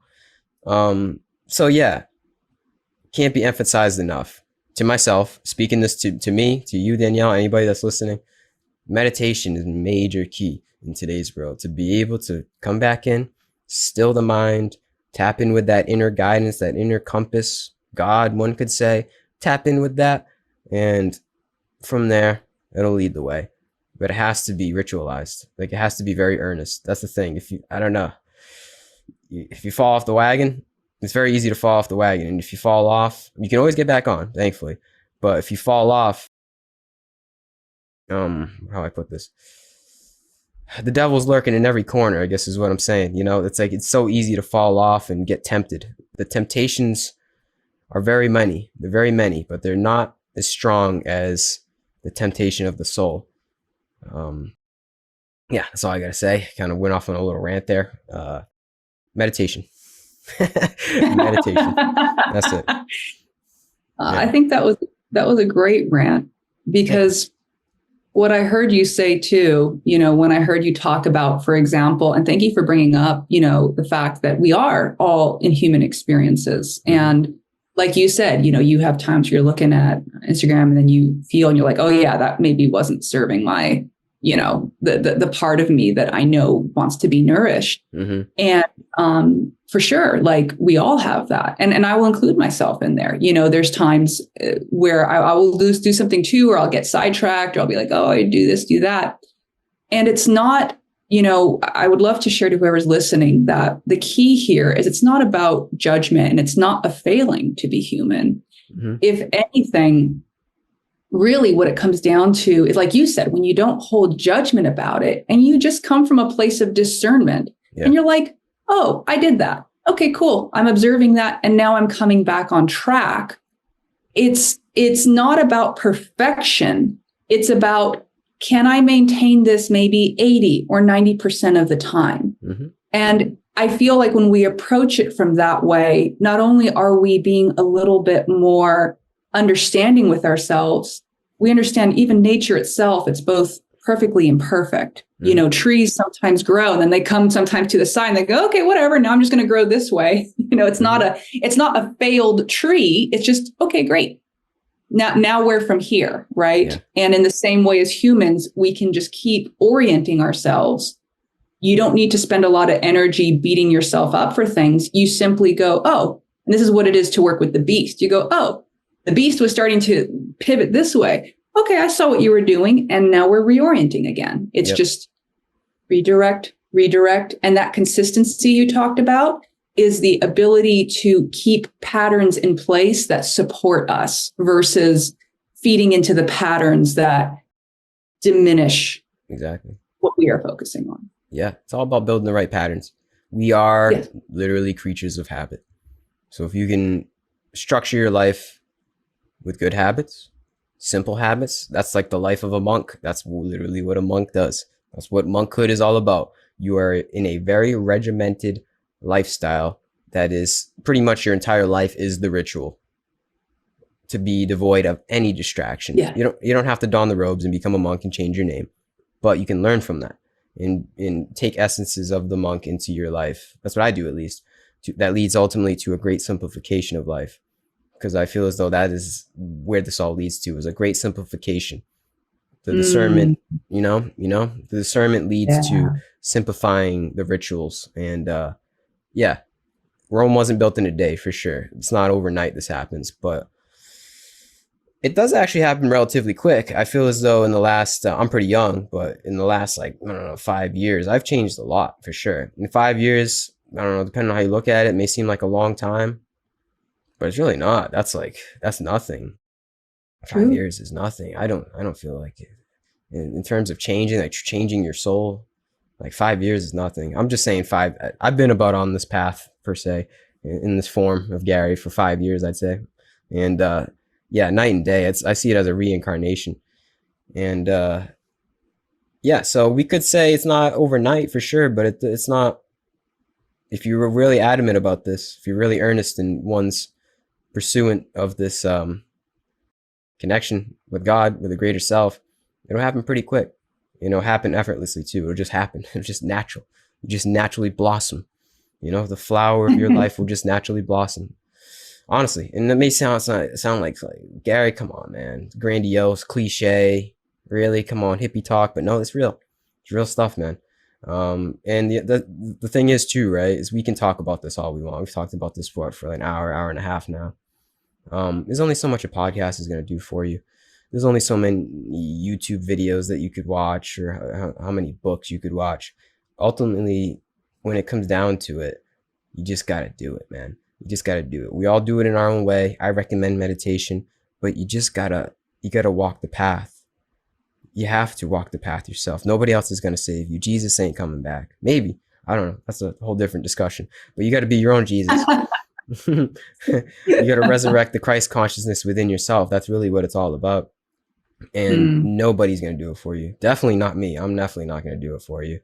[SPEAKER 1] So yeah, can't be emphasized enough. To myself, speaking this to me, to you, Danielle, anybody that's listening, meditation is a major key in today's world. To be able to come back in, still the mind, tap in with that inner guidance, that inner compass, God, one could say, tap in with that. And from there, it'll lead the way. But it has to be ritualized. Like, it has to be very earnest. That's the thing. I don't know, if you fall off the wagon, it's very easy to fall off the wagon. And if you fall off, you can always get back on, thankfully. But if you fall off, how do I put this? The devil's lurking in every corner, I guess is what I'm saying. You know, it's like, it's so easy to fall off and get tempted. The temptations are very many. They're very many, but they're not as strong as the temptation of the soul. Yeah, that's all I got to say. Kind of went off on a little rant there. Meditation. Meditation. That's it. Yeah.
[SPEAKER 2] I think that was a great rant, because what I heard you say too, you know, when I heard you talk about, for example, and thank you for bringing up, you know, the fact that we are all in human experiences. Mm-hmm. And like you said, you know, you have times where you're looking at Instagram and then you feel and you're like, oh yeah, that maybe wasn't serving my, you know, the part of me that I know wants to be nourished. Mm-hmm. And for sure, like, we all have that. And I will include myself in there. You know, there's times where I will do something too, or I'll get sidetracked, or I'll be like, oh, I do this, do that. And it's not, you know, I would love to share to whoever's listening that the key here is it's not about judgment, and it's not a failing to be human. Mm-hmm. If anything, really what it comes down to is, like you said, when you don't hold judgment about it and you just come from a place of discernment, and you're like, oh, I did that. Okay, cool. I'm observing that. And now I'm coming back on track. It's not about perfection. It's about, can I maintain this maybe 80 or 90% of the time? Mm-hmm. And I feel like when we approach it from that way, not only are we being a little bit more understanding with ourselves, we understand even nature itself. It's both perfectly imperfect. Mm-hmm. You know, trees sometimes grow and then they come sometimes to the side and they go, okay, whatever. Now I'm just going to grow this way. You know, it's mm-hmm. not a failed tree. It's just, okay, great. Now we're from here, right? Yeah. And in the same way as humans, we can just keep orienting ourselves. You don't need to spend a lot of energy beating yourself up for things. You simply go, oh, and this is what it is to work with the beast. You go, oh, the beast was starting to pivot this way. Okay, I saw what you were doing, and now we're reorienting again. It's just redirect. And that consistency you talked about is the ability to keep patterns in place that support us versus feeding into the patterns that diminish what we are focusing on.
[SPEAKER 1] Yeah, it's all about building the right patterns. We are literally creatures of habit. So if you can structure your life with good habits, simple habits, that's like the life of a monk. That's literally what a monk does. That's what monkhood is all about. You are in a very regimented lifestyle that is pretty much your entire life is the ritual. to be devoid of any distraction.
[SPEAKER 2] Yeah.
[SPEAKER 1] You don't have to don the robes and become a monk and change your name, but you can learn from that and take essences of the monk into your life. That's what I do, at least. That leads ultimately to a great simplification of life, because I feel as though that is where this all leads to, is a great simplification. The discernment, the discernment leads to simplifying the rituals. And yeah, Rome wasn't built in a day, for sure. It's not overnight this happens, but it does actually happen relatively quick. I feel as though in the last, I'm pretty young, but in the last, like, I don't know, 5 years, I've changed a lot, for sure. In 5 years, I don't know, depending on how you look at it, it may seem like a long time, but it's really not. That's nothing.
[SPEAKER 2] True.
[SPEAKER 1] 5 years is nothing. I don't feel like it. In terms of changing, like changing your soul, like 5 years is nothing. I'm just saying I've been about on this path, per se, in this form of Gary for 5 years, I'd say. And yeah, night and day. I see it as a reincarnation. And yeah, so we could say it's not overnight, for sure, but it's not. If you were really adamant about this, if you're really earnest in one's pursuant of this connection with God, with a greater self, it'll happen pretty quick. Happen effortlessly too. It'll just happen. It's just natural. You just naturally blossom. The flower of your life will just naturally blossom. Honestly, and it may sound like Gary, come on, man, grandiose, cliche, really, come on, hippie talk, but no, it's real. It's real stuff, man. And the thing is too, right, is we can talk about this all we want. We've talked about this for like an hour and a half now. There's only so much a podcast is going to do for you. There's only so many YouTube videos that you could watch, or how many books you could watch. Ultimately, when it comes down to it, you just got to do it, man. You just got to do it. We all do it in our own way. I recommend meditation, but you gotta walk the path. You have to walk the path yourself. Nobody else is going to save you. Jesus ain't coming back. Maybe. I don't know. That's a whole different discussion, but you got to be your own Jesus. You got to resurrect the Christ consciousness within yourself. That's really what it's all about. And nobody's going to do it for you. Definitely not me. I'm definitely not going to do it for you.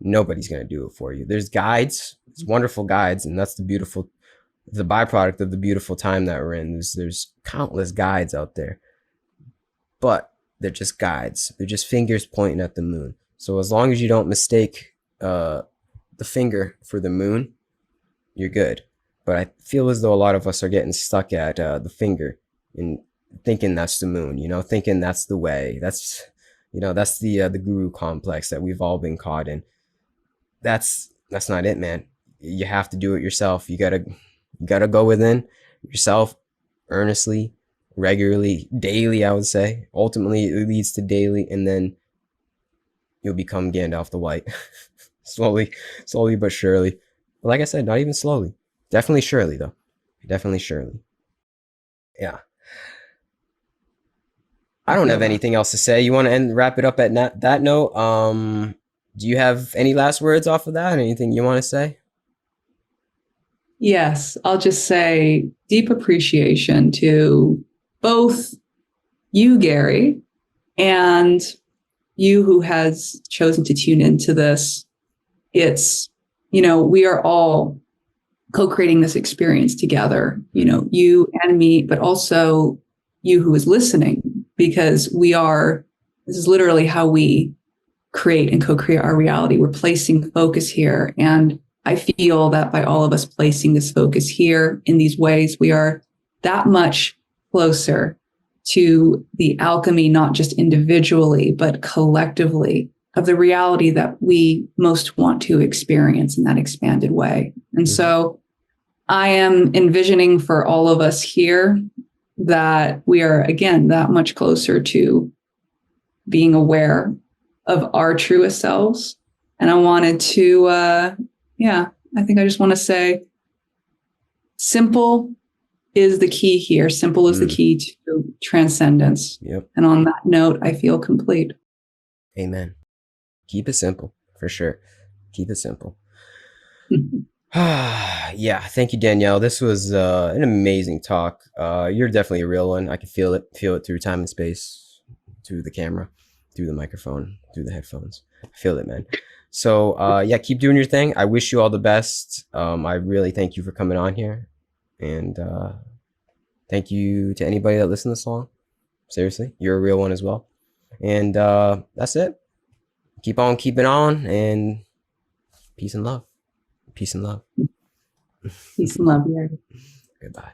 [SPEAKER 1] Nobody's going to do it for you. There's guides. There's wonderful guides. And that's the byproduct of the beautiful time that we're in. There's countless guides out there, but they're just guides. They're just fingers pointing at the moon. So as long as you don't mistake the finger for the moon, you're good. But I feel as though a lot of us are getting stuck at the finger and thinking that's the moon, thinking that's the way. That's the guru complex that we've all been caught in. That's not it, man. You have to do it yourself. You gotta go within yourself earnestly, regularly, daily, I would say. Ultimately, it leads to daily, and then you'll become Gandalf the White. slowly but surely. But like I said, not even slowly. Definitely surely, though. Definitely surely. Yeah. I don't have anything else to say. You want to wrap it up at that note? Do you have any last words off of that? Anything you want to say?
[SPEAKER 2] Yes, I'll just say deep appreciation to both you, Gary, and you who has chosen to tune into this. It's, we are all co-creating this experience together, you and me, but also you who is listening, because this is literally how we create and co-create our reality. We're placing focus here. And I feel that by all of us placing this focus here in these ways, we are that much closer to the alchemy, not just individually, but collectively, of the reality that we most want to experience in that expanded way. And so I am envisioning for all of us here that we are, again, that much closer to being aware of our truest selves. And I wanted to, I think I just want to say simple is the key here. Simple is the key to transcendence.
[SPEAKER 1] Yep.
[SPEAKER 2] And on that note, I feel complete.
[SPEAKER 1] Amen. Keep it simple, for sure. Keep it simple. Yeah, thank you, Danielle. This was an amazing talk. You're definitely a real one. I can feel it through time and space, through the camera, through the microphone, through the headphones. I feel it, man. So yeah, keep doing your thing. I wish you all the best. I really thank you for coming on here, and Thank you to anybody that listened this long. Seriously, you're a real one as well. And that's it. Keep on keeping on, and peace and love. Peace and love.
[SPEAKER 2] Peace and love, Yuri.
[SPEAKER 1] Goodbye.